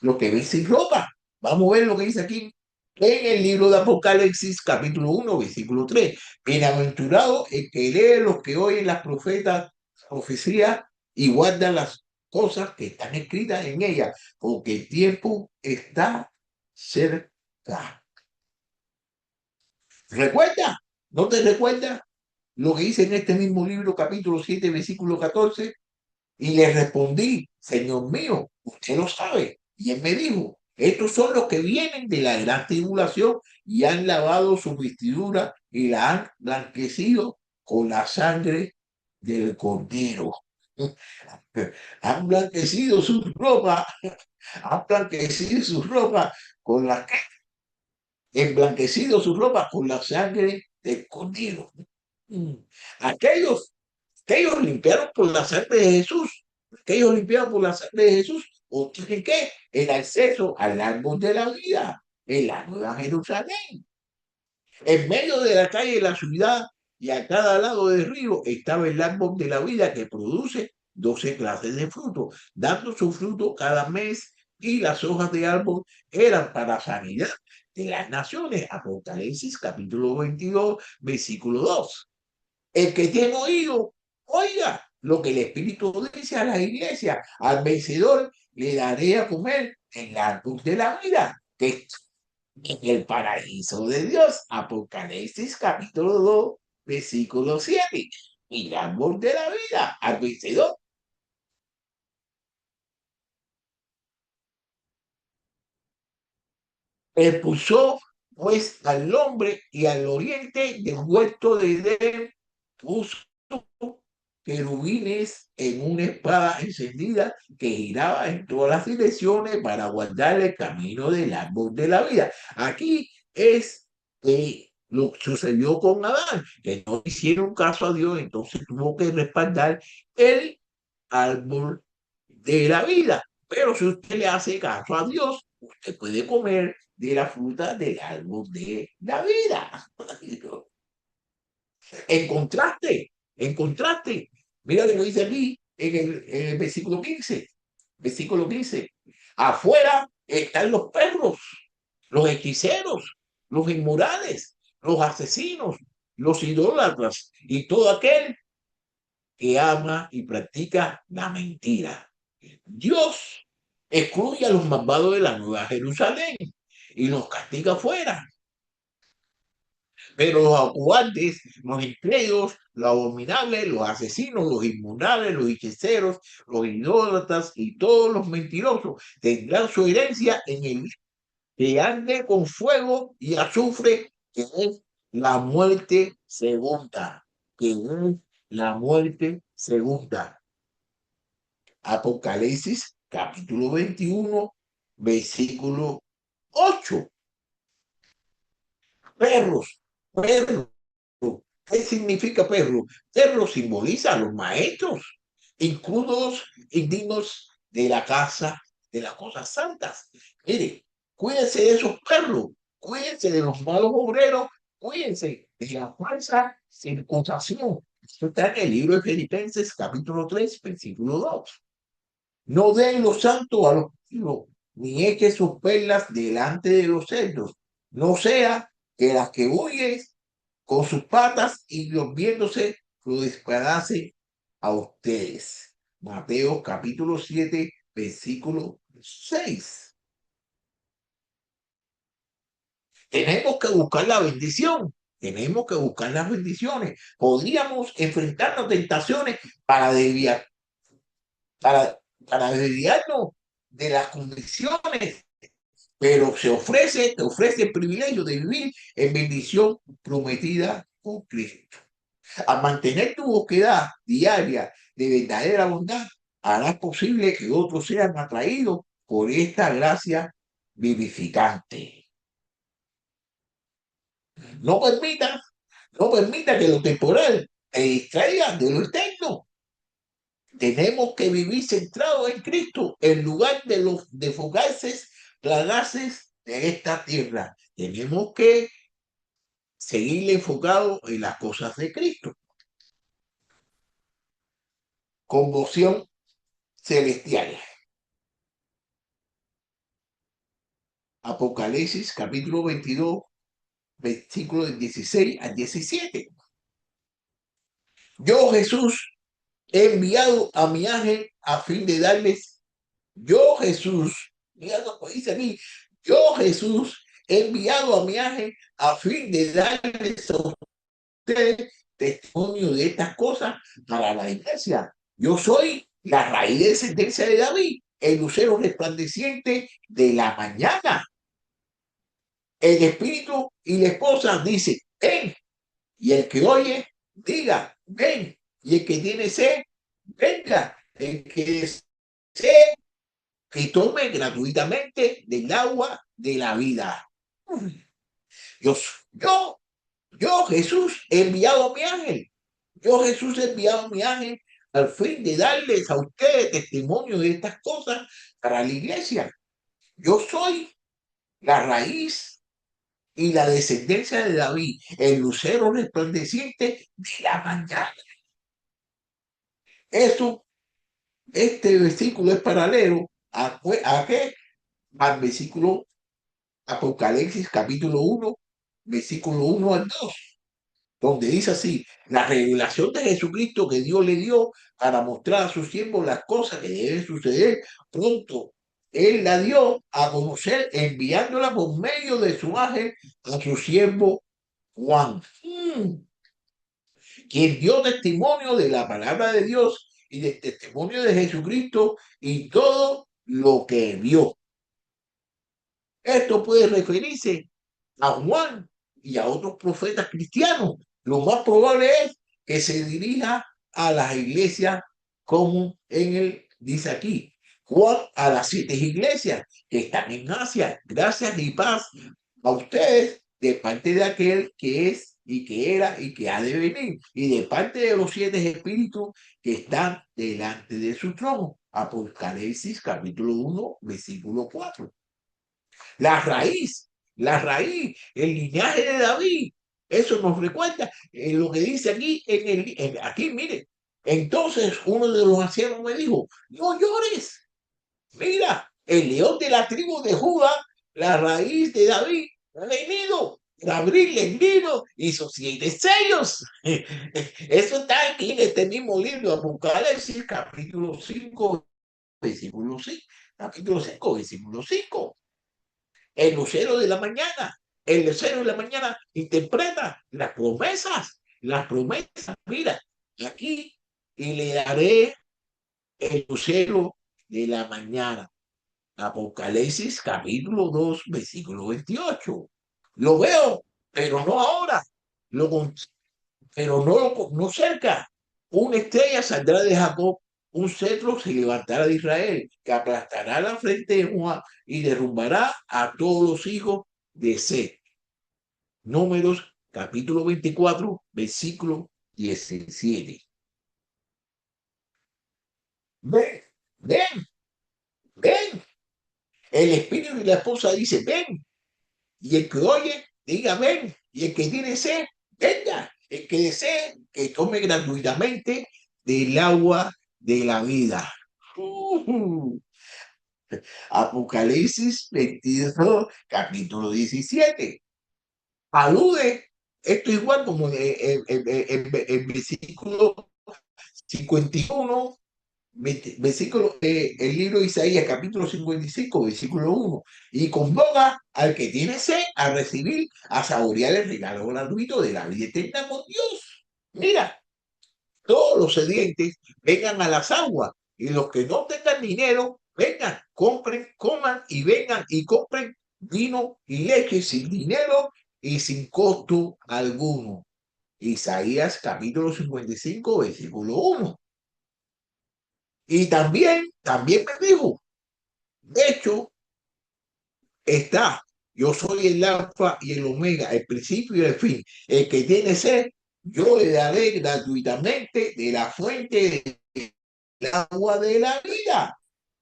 los que ven sin ropa. Vamos a ver lo que dice aquí en el libro de Apocalipsis, capítulo 1, versículo 3. Bienaventurado el que lee los que oyen las profecías y guardan las cosas que están escritas en ellas, porque el tiempo está cerca. ¿Recuerda? ¿No te recuerda lo que dice en este mismo libro, capítulo 7, versículo 14? Y le respondí, Señor mío, usted lo sabe. Y él me dijo, estos son los que vienen de la gran tribulación y han lavado su vestidura y la han blanquecido con la sangre del cordero. Han blanquecido su ropa, han blanquecido su ropa con la emblanquecido su ropa con la sangre del cordero. Aquellos que ellos limpiaron por la sangre de Jesús, que ellos limpiaron por la sangre de Jesús, obtienen qué? El acceso al árbol de la vida, en la Nueva Jerusalén. En medio de la calle de la ciudad y a cada lado del río estaba el árbol de la vida que produce 12 clases de frutos, dando su fruto cada mes y las hojas de árbol eran para sanidad de las naciones. Apocalipsis capítulo 22, versículo 2. El que tiene oído, oiga lo que el Espíritu dice a la iglesia. Al vencedor le daré a comer en la árbol de la vida, que es en el paraíso de Dios. Apocalipsis capítulo 2, versículo 7. Y el árbol de la vida, al vencedor. Expulsó pues al hombre y al oriente del huerto de Edén, puso querubines en una espada encendida que giraba en todas las direcciones para guardar el camino del árbol de la vida. Aquí es lo que sucedió con Adán, que no hicieron caso a Dios, entonces tuvo que respaldar el árbol de la vida. Pero si usted le hace caso a Dios, usted puede comer de la fruta del árbol de la vida. En contraste, mira lo que dice aquí en el versículo 15. Versículo 15. Afuera están los perros. los hechiceros, los inmorales, los asesinos, los idólatras y todo aquel que ama y practica la mentira. Dios excluye a los malvados de la Nueva Jerusalén y los castiga fuera. Pero los acuantes, los incrédulos, los abominables, los asesinos, los inmundables, los hechiceros, los idólatras y todos los mentirosos tendrán su herencia en el que ande con fuego y azufre, que es la muerte segunda, que es la muerte segunda. Apocalipsis capítulo 21, versículo 8. Perros, perros. ¿Qué significa perro? Perro simboliza a los maestros, incluidos indignos de la casa de las cosas santas. Mire, cuídense de esos perros, cuídense de los malos obreros, cuídense de la falsa circuncisión. Esto está en el libro de Filipenses, capítulo 3, versículo 2. No den los santos a los pueblos, ni echen sus perlas delante de los cerdos. No sea que las que huyen con sus patas y los viéndose lo despedace a ustedes. Mateo capítulo 7, versículo 6. Tenemos que buscar la bendición. Tenemos que buscar las bendiciones. Podríamos enfrentarnos tentaciones para desviar, para, para desviarnos de las condiciones, pero te ofrece el privilegio de vivir en bendición prometida con Cristo. A mantener tu búsqueda diaria de verdadera bondad, harás posible que otros sean atraídos por esta gracia vivificante. No permita, no permita que lo temporal te distraiga de lo eterno. Tenemos que vivir centrados en Cristo en lugar de los de fugaces plagaces de esta tierra. Tenemos que seguir enfocados en las cosas de Cristo. Conmoción celestial. Apocalipsis capítulo 22, versículos 16 al 17. Yo, Jesús, he enviado a mi ángel a fin de darles, yo, Jesús, mira lo que dice aquí, yo, Jesús, he enviado a mi ángel a fin de darles a ustedes testimonio de estas cosas para la iglesia. Yo soy la raíz de descendencia de David, el lucero resplandeciente de la mañana. El espíritu y la esposa dice, ven, y el que oye, diga, ven, y el que tiene sed, venga, el que desee, que tome gratuitamente del agua de la vida. Yo, yo, yo, Jesús, he enviado a mi ángel. Yo, Jesús, he enviado a mi ángel al fin de darles a ustedes testimonio de estas cosas para la iglesia. Yo soy la raíz y la descendencia de David, el lucero resplandeciente de la mañana. Eso, este versículo es paralelo a qué? Al versículo Apocalipsis capítulo 1, versículo 1 al 2, donde dice así, la revelación de Jesucristo que Dios le dio para mostrar a sus siervos las cosas que deben suceder pronto. Él la dio a conocer enviándola por medio de su ángel a su siervo Juan, quien dio testimonio de la palabra de Dios y del testimonio de Jesucristo y todo lo que vio. Esto puede referirse a Juan y a otros profetas cristianos. Lo más probable es que se dirija a las iglesias como dice aquí, Juan a las 7 iglesias que están en Asia. Gracias y paz a ustedes de parte de aquel que es y que era y que ha de venir, y de parte de los 7 espíritus que están delante de su trono. Apocalipsis capítulo 1, versículo 4. La raíz, el linaje de David. Eso nos recuerda lo que dice aquí, aquí, mire. Entonces uno de los ancianos me dijo, no llores. Mira, el león de la tribu de Judá la raíz de David, ha venido. Abrirle el libro hizo 7 sellos. Eso está aquí en este mismo libro, Apocalipsis, capítulo 5, versículo 5. Capítulo 5, versículo 5. El lucero de la mañana. El lucero de la mañana interpreta las promesas. Las promesas. Mira, aquí y le daré el lucero de la mañana. Apocalipsis capítulo 2, versículo 28. Lo veo, pero no ahora. Lo, pero no cerca. Una estrella saldrá de Jacob, un cetro se levantará de Israel, que aplastará la frente de Moab y derrumbará a todos los hijos de Set. Números capítulo 24, versículo 17. Ven, ven, ven. El espíritu y la esposa dice, ven. Y el que oye, diga ven. Y el que tiene sed, venga. El que desee, que tome gratuitamente del agua de la vida. Apocalipsis 22, capítulo 17. Alude, esto igual como el versículo 51, versículo, el libro de Isaías, capítulo 55, versículo 1, y convoca al que tiene sed a recibir, a saborear el regalo gratuito de la vida eterna con Dios. Mira, todos los sedientes vengan a las aguas y los que no tengan dinero, vengan, compren, coman y vengan y compren vino y leche sin dinero y sin costo alguno. Isaías capítulo 55, versículo 1. Y también me dijo, de hecho, está, yo soy el alfa y el omega, el principio y el fin. El que tiene sed, yo le daré gratuitamente de la fuente del agua de la vida.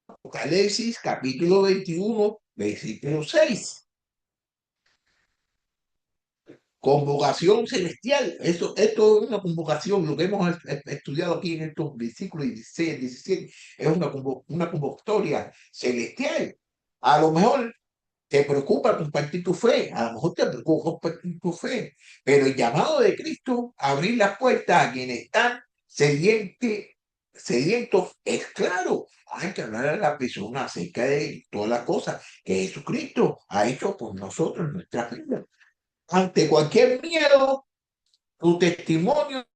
Apocalipsis capítulo 21, versículo 6. Convocación celestial. Esto es una convocación. Lo que hemos estudiado aquí en estos versículos 16, 17, es una convocatoria celestial. A lo mejor te preocupa compartir tu fe, a lo mejor te preocupa compartir tu fe, pero el llamado de Cristo a abrir las puertas a quienes están sedientos es claro. Hay que hablar a la persona acerca de todas las cosas que Jesucristo ha hecho por nosotros en nuestra vida. Ante cualquier miedo, tu testimonio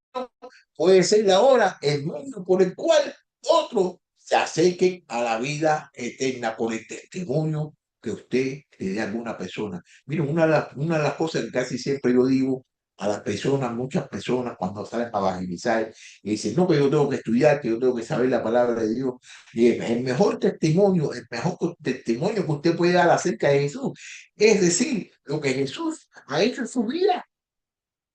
puede ser la hora, el mundo por el cual otros se acerquen a la vida eterna por el testimonio que usted le dé a alguna persona. Miren, una de las cosas que casi siempre yo digo a las personas, muchas personas cuando salen a evangelizar, y dicen, no, que yo tengo que estudiar, que yo tengo que saber la palabra de Dios. Y el mejor testimonio que usted puede dar acerca de Jesús es decir, lo que Jesús ha hecho en su vida,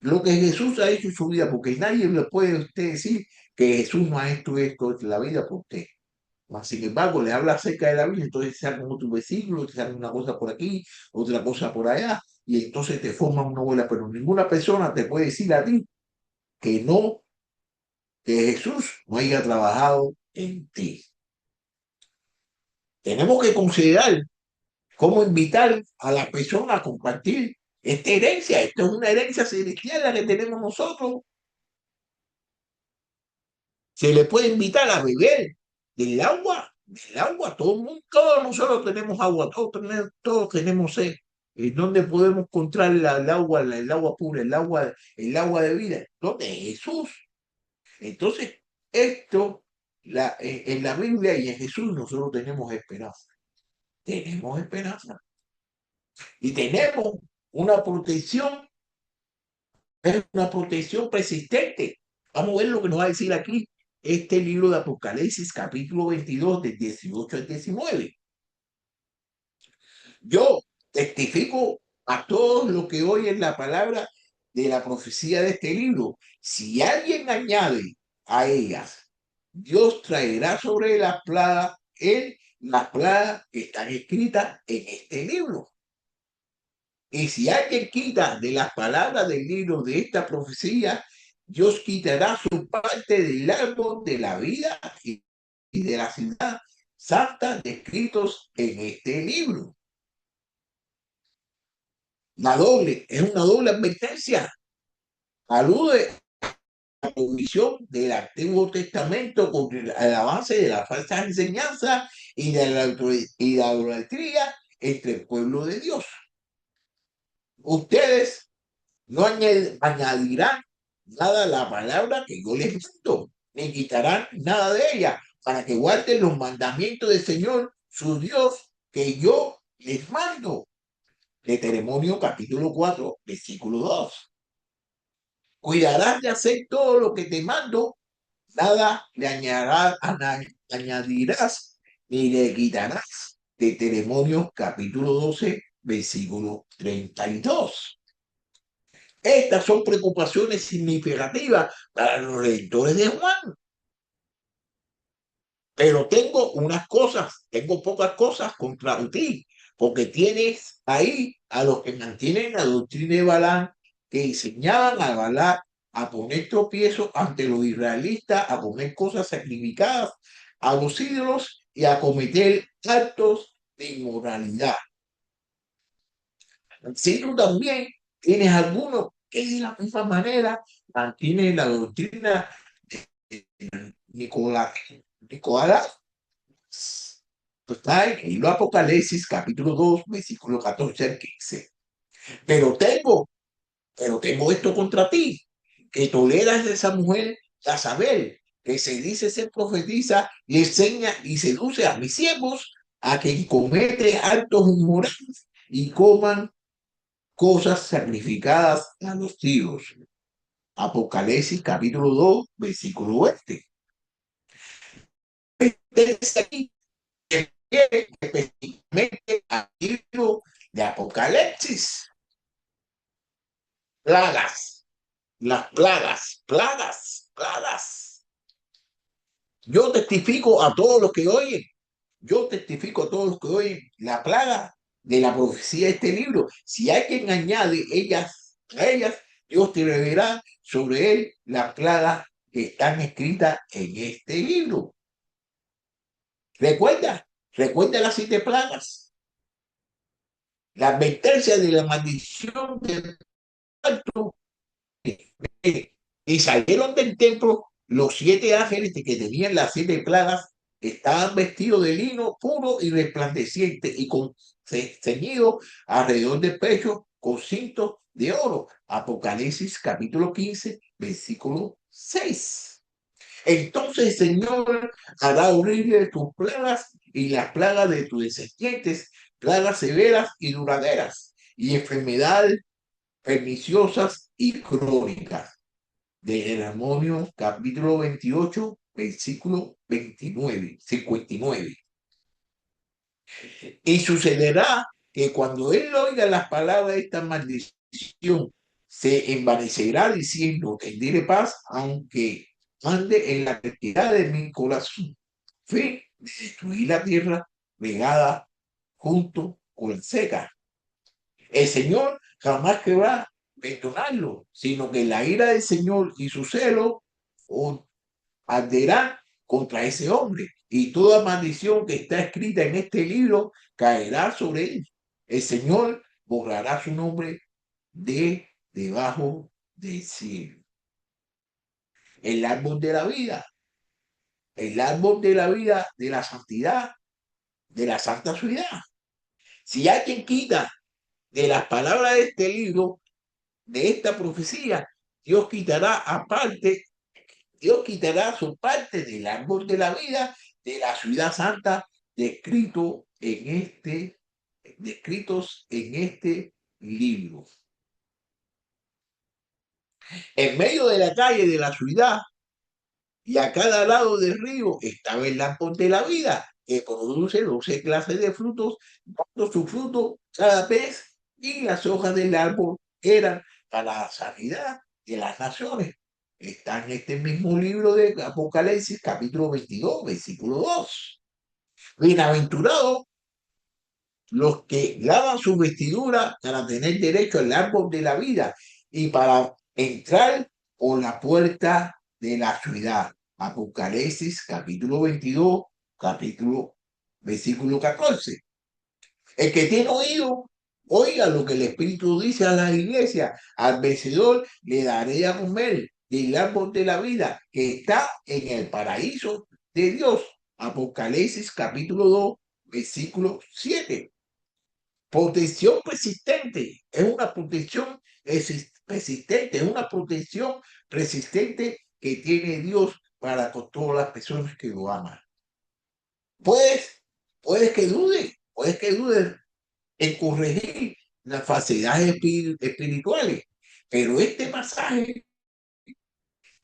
lo que Jesús ha hecho en su vida, porque nadie le puede a usted decir que Jesús no ha hecho esto en la vida por usted. Sin embargo, le habla acerca de la vida, entonces se hace otro versículo, se hace una cosa por aquí, otra cosa por allá, y entonces te forma una bola, pero ninguna persona te puede decir a ti que no, que Jesús no haya trabajado en ti. Tenemos que considerar cómo invitar a la persona a compartir esta herencia. Esto es una herencia celestial la que tenemos nosotros. Se le puede invitar a beber del agua, todo el mundo, todos nosotros tenemos agua, todos tenemos sed. ¿En dónde podemos encontrar el agua pura, el agua de vida? ¿Dónde? Jesús. Entonces, esto, en la Biblia y en Jesús nosotros tenemos esperanza. Tenemos esperanza. Y tenemos una protección, es una protección persistente. Vamos a ver lo que nos va a decir aquí este libro de Apocalipsis, capítulo 22, del 18 al 19. Yo testifico a todos los que oyen la palabra de la profecía de este libro. Si alguien añade a ellas, Dios traerá sobre las plagas que están escritas en este libro. Y si alguien quita de las palabras del libro de esta profecía, Dios quitará su parte del árbol de la vida y de la ciudad santa descritos en este libro. es una doble advertencia. Alude a la visión del Antiguo Testamento con el avance de la falsa enseñanza y de la idolatría entre el pueblo de Dios. Ustedes no añadirán nada a la palabra que yo les mando, ni quitarán nada de ella, para que guarden los mandamientos del Señor, su Dios, que yo les mando. Deuteronomio capítulo 4, versículo 2. Cuidarás de hacer todo lo que te mando, nada le añadirás ni le quitarás. Deuteronomio capítulo 12, versículo 32. Estas son preocupaciones significativas para los lectores de Juan. Pero tengo pocas cosas contra ti, porque tienes ahí a los que mantienen la doctrina de Balaam, que enseñaban a Balaam a poner tropiezos ante los israelitas, a poner cosas sacrificadas a los ídolos y a cometer actos de inmoralidad. Si tú también tienes algunos que de la misma manera mantienen la doctrina de Nicolás, está en el libro Apocalipsis, capítulo 2, versículo 14 al 15. Pero tengo, pero tengo esto contra ti, que toleras a esa mujer, a saber, que se dice ser profetiza y enseña y seduce a mis siervos a quien comete actos inmorales y coman cosas sacrificadas a los tíos. Apocalipsis capítulo 2, versículo 20. Este aquí específicamente al libro de Apocalipsis. Plagas, las plagas. Yo testifico a todos los que oyen, yo testifico a todos los que oyen la plaga de la profecía de este libro. Si hay quien añade a ellas, Dios te revelará sobre él las plagas que están escritas en este libro. Recuerda las 7 plagas, la advertencia de la maldición del alto. Y salieron del templo los 7 ángeles que tenían las 7 plagas, estaban vestidos de lino puro y resplandeciente y ceñido alrededor del pecho con cintos de oro. Apocalipsis capítulo 15, versículo 6. Entonces el Señor hará horrible tus plagas y las plagas de tus descendientes, plagas severas y duraderas, y enfermedades perniciosas y crónicas. De Deuteronomio capítulo 28, versículo 29, 59. Y sucederá que cuando él oiga las palabras de esta maldición, se envanecerá diciendo, tendré paz, aunque ande en la rectitud de mi corazón. Fe de destruir la tierra regada junto con seca. El Señor jamás querrá perdonarlo, sino que la ira del Señor y su celo arderán contra ese hombre. Y toda maldición que está escrita en este libro caerá sobre él. El Señor borrará su nombre de debajo del cielo. El árbol de la vida, el árbol de la vida de la santidad, de la santa ciudad. Si hay quien quita de las palabras de este libro, de esta profecía, Dios quitará su parte del árbol de la vida de la ciudad santa descritos en este libro. En medio de la calle de la ciudad y a cada lado del río estaba el árbol de la vida, que produce 12 clases de frutos, dando su fruto cada vez, y las hojas del árbol eran para la sanidad de las naciones. Está en este mismo libro de Apocalipsis, capítulo 22, versículo 2. Bienaventurados los que lavan su vestidura para tener derecho al árbol de la vida y para entrar por la puerta de la ciudad. Apocalipsis capítulo 22, versículo 14. El que tiene oído, Oiga lo que el Espíritu dice a la iglesia. Al vencedor le daré a comer del árbol de la vida que está en el paraíso de Dios. Apocalipsis capítulo 2, versículo 7. Protección persistente. Es una protección persistente. Es una protección persistente que tiene Dios para con todas las personas que lo aman. Puedes que dude en corregir las falsedades espirituales. Pero este pasaje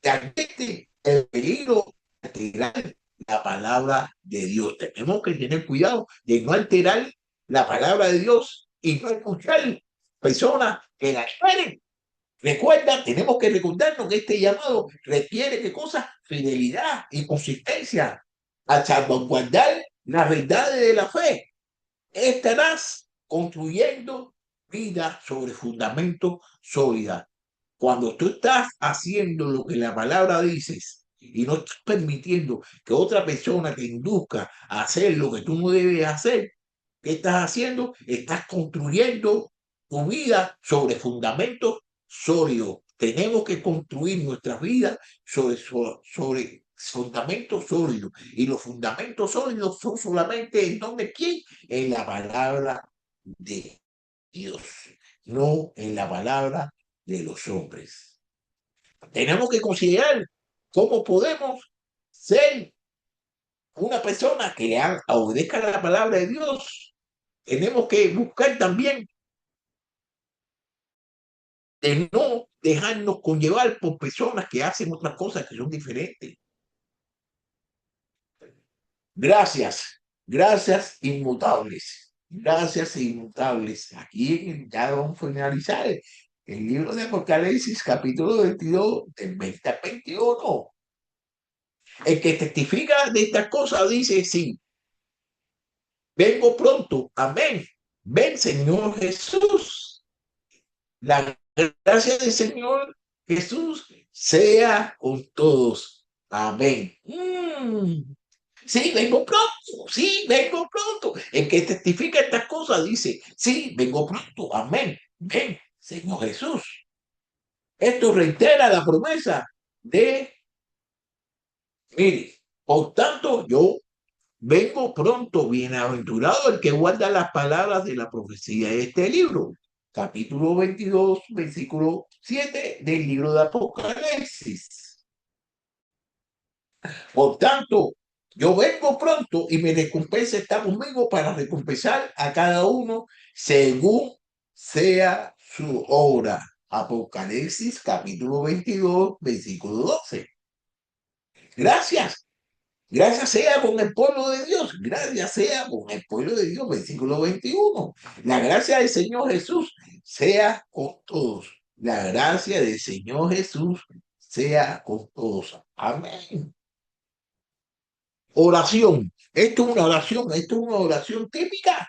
te advierte el peligro de alterar la palabra de Dios. Tenemos que tener cuidado de no alterar la palabra de Dios y no escuchar personas que la quieren. Recuerda, tenemos que recordarnos que este llamado requiere de cosas, fidelidad y consistencia a salvaguardar las verdades de la fe. Estarás construyendo vida sobre fundamento sólida. Cuando tú estás haciendo lo que la palabra dices y no estás permitiendo que otra persona te induzca a hacer lo que tú no debes hacer, ¿qué estás haciendo? Estás construyendo tu vida sobre fundamentos sólidos. Tenemos que construir nuestra vida sobre fundamentos sólidos. Y los fundamentos sólidos son solamente en nombre de quién, en la palabra de Dios, no en la palabra de los hombres. Tenemos que considerar cómo podemos ser una persona que obedezca la palabra de Dios. Tenemos que buscar también de no dejarnos conllevar por personas que hacen otras cosas que son diferentes. Gracias inmutables. Gracias inmutables. Aquí ya vamos a finalizar el libro de Apocalipsis, capítulo 22, del 20 al 21. El que testifica de estas cosas dice, sí, vengo pronto. Amén. Ven, Señor Jesús. La gracia del Señor Jesús sea con todos. Amén. Sí, vengo pronto. Sí, vengo pronto. El que testifica estas cosas dice, sí, vengo pronto. Amén. Ven, Señor Jesús. Esto reitera la promesa de, mire, por tanto, yo vengo pronto, bienaventurado el que guarda las palabras de la profecía de este libro. Capítulo 22, versículo 7 del libro de Apocalipsis. Por tanto, yo vengo pronto y mi recompensa está conmigo para recompensar a cada uno según sea su obra. Apocalipsis capítulo 22, versículo 12. Gracias. Gracias sea con el pueblo de Dios, gracias sea con el pueblo de Dios, versículo 21. La gracia del Señor Jesús sea con todos. La gracia del Señor Jesús sea con todos. Amén. Oración. Esto es una oración típica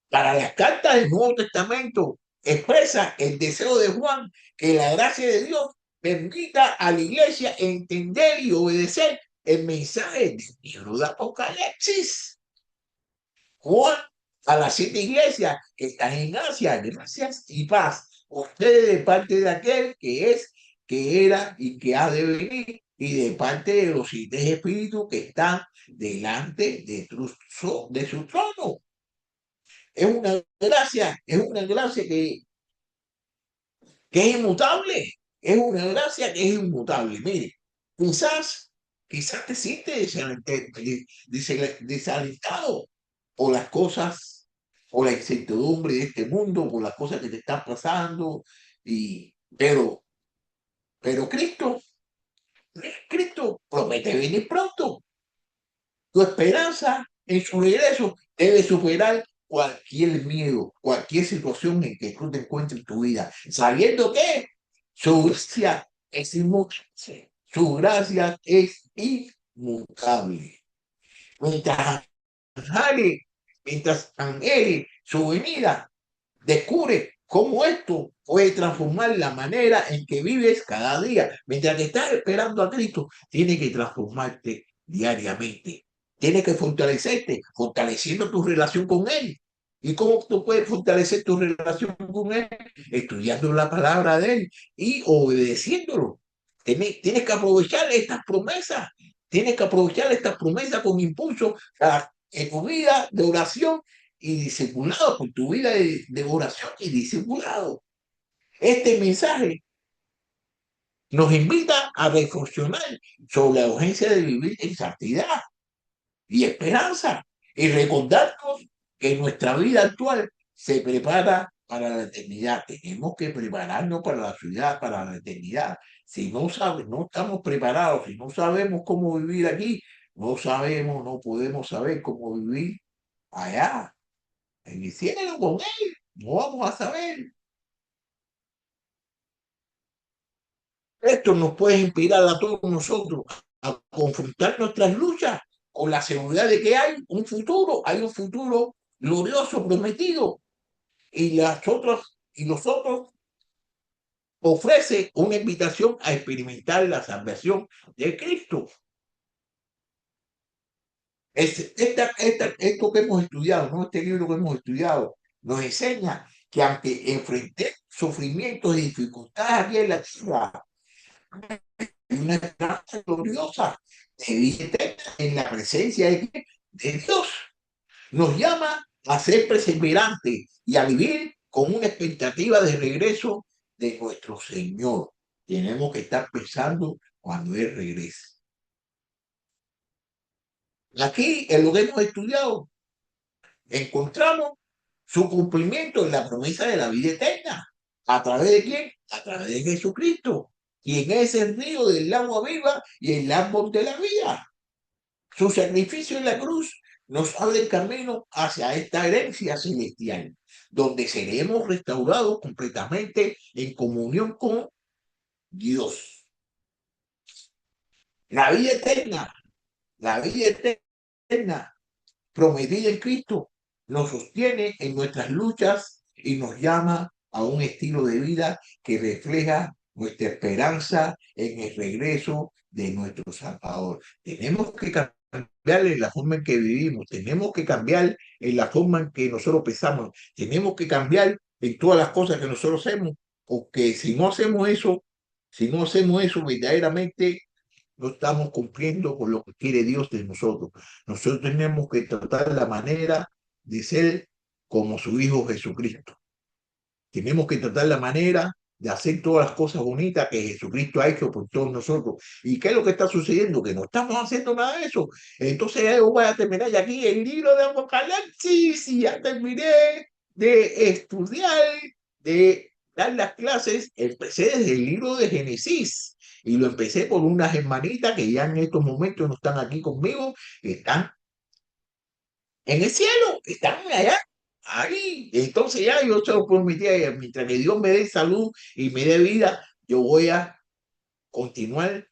para las cartas del Nuevo Testamento. Expresa el deseo de Juan que la gracia de Dios permita a la iglesia entender y obedecer el mensaje del libro de Apocalipsis. Juan a las 7 iglesias que están en Asia, gracias y paz. Ustedes de parte de aquel que es, que era y que ha de venir, y de parte de los 7 espíritus que están delante de su trono. Es una gracia que es inmutable, es una gracia que es inmutable. Mire, quizás te sientes desalentado por las cosas, por la incertidumbre de este mundo, por las cosas que te están pasando, pero Cristo promete venir pronto. Tu esperanza en su regreso debe superar cualquier miedo, cualquier situación en que tú te encuentres en tu vida, sabiendo que su gracia es inmutable. Su gracia es inmutable. Mientras mientras anhele su venida, descubre cómo esto puede transformar la manera en que vives cada día. Mientras que estás esperando a Cristo, tiene que transformarte diariamente. Tienes que fortalecerte, fortaleciendo tu relación con Él ¿Y cómo tú puedes fortalecer tu relación con Él? Estudiando la palabra de Él y obedeciéndolo. Tienes que aprovechar estas promesas. Tienes que aprovechar estas promesas con impulso en tu vida de oración y discipulado, con tu vida de oración y discipulado. Este mensaje nos invita a reflexionar sobre la urgencia de vivir en santidad y esperanza y recordarnos que nuestra vida actual se prepara para la eternidad. Tenemos que prepararnos para la ciudad, para la eternidad. Si no sabes, no estamos preparados, si no sabemos cómo vivir aquí, no sabemos, no podemos saber cómo vivir allá, en el cielo con Él. No vamos a saber. Esto nos puede inspirar a todos nosotros a confrontar nuestras luchas con la seguridad de que hay un futuro glorioso prometido y los otros ofrece una invitación a experimentar la salvación de Cristo. Esto que hemos estudiado, ¿no? Este libro que hemos estudiado, nos enseña que aunque enfrenté sufrimientos y dificultades aquí en la tierra, una esperanza gloriosa de vida eterna en la presencia de Dios. Nos llama a ser perseverantes y a vivir con una expectativa de regreso de nuestro Señor. Tenemos que estar pensando cuando Él regrese. Aquí, en lo que hemos estudiado, encontramos su cumplimiento en la promesa de la vida eterna. ¿A través de quién? A través de Jesucristo, quien es el río del agua viva y el árbol de la vida. Su sacrificio en la cruz nos abre el camino hacia esta herencia celestial, donde seremos restaurados completamente en comunión con Dios. La vida eterna, la vida eterna prometida en Cristo nos sostiene en nuestras luchas y nos llama a un estilo de vida que refleja nuestra esperanza en el regreso de nuestro Salvador. Tenemos que cambiar en la forma en que vivimos, tenemos que cambiar en la forma en que nosotros pensamos, tenemos que cambiar en todas las cosas que nosotros hacemos, porque si no hacemos eso verdaderamente no estamos cumpliendo con lo que quiere Dios de nosotros. Nosotros tenemos que tratar la manera de ser como su Hijo Jesucristo. Tenemos que tratar la manera de hacer todas las cosas bonitas que Jesucristo ha hecho por todos nosotros. ¿Y qué es lo que está sucediendo? Que no estamos haciendo nada de eso. Entonces ya yo voy a terminar ya aquí el libro de Apocalipsis y ya terminé de estudiar, de dar las clases. Empecé desde el libro de Génesis y lo empecé por unas hermanitas que ya en estos momentos no están aquí conmigo, que están en el cielo, están allá, ahí. Entonces ya yo se lo prometí a ella, mientras que Dios me dé salud y me dé vida, yo voy a continuar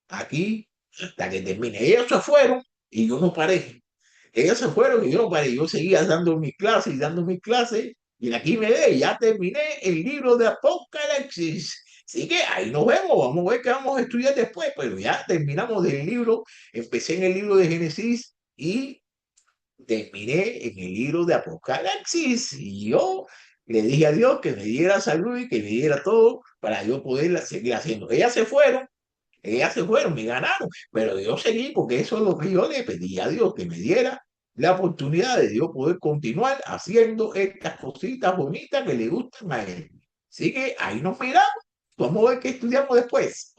aquí hasta que termine. Ellos se fueron y yo no paré. Ellos se fueron y yo no paré. Yo seguía dando mis clases y dando mis clases y aquí me ve, ya terminé el libro de Apocalipsis. Así que ahí nos vemos, vamos a ver qué vamos a estudiar después, pero ya terminamos del libro, empecé en el libro de Génesis y terminé en el libro de Apocalipsis y yo le dije a Dios que me diera salud y que me diera todo para yo poderla seguir haciendo. Ellas se fueron, me ganaron, pero yo seguí porque eso es lo que yo le pedí a Dios, que me diera la oportunidad de Dios poder continuar haciendo estas cositas bonitas que le gustan a él. Así que ahí nos miramos, vamos a ver qué estudiamos después.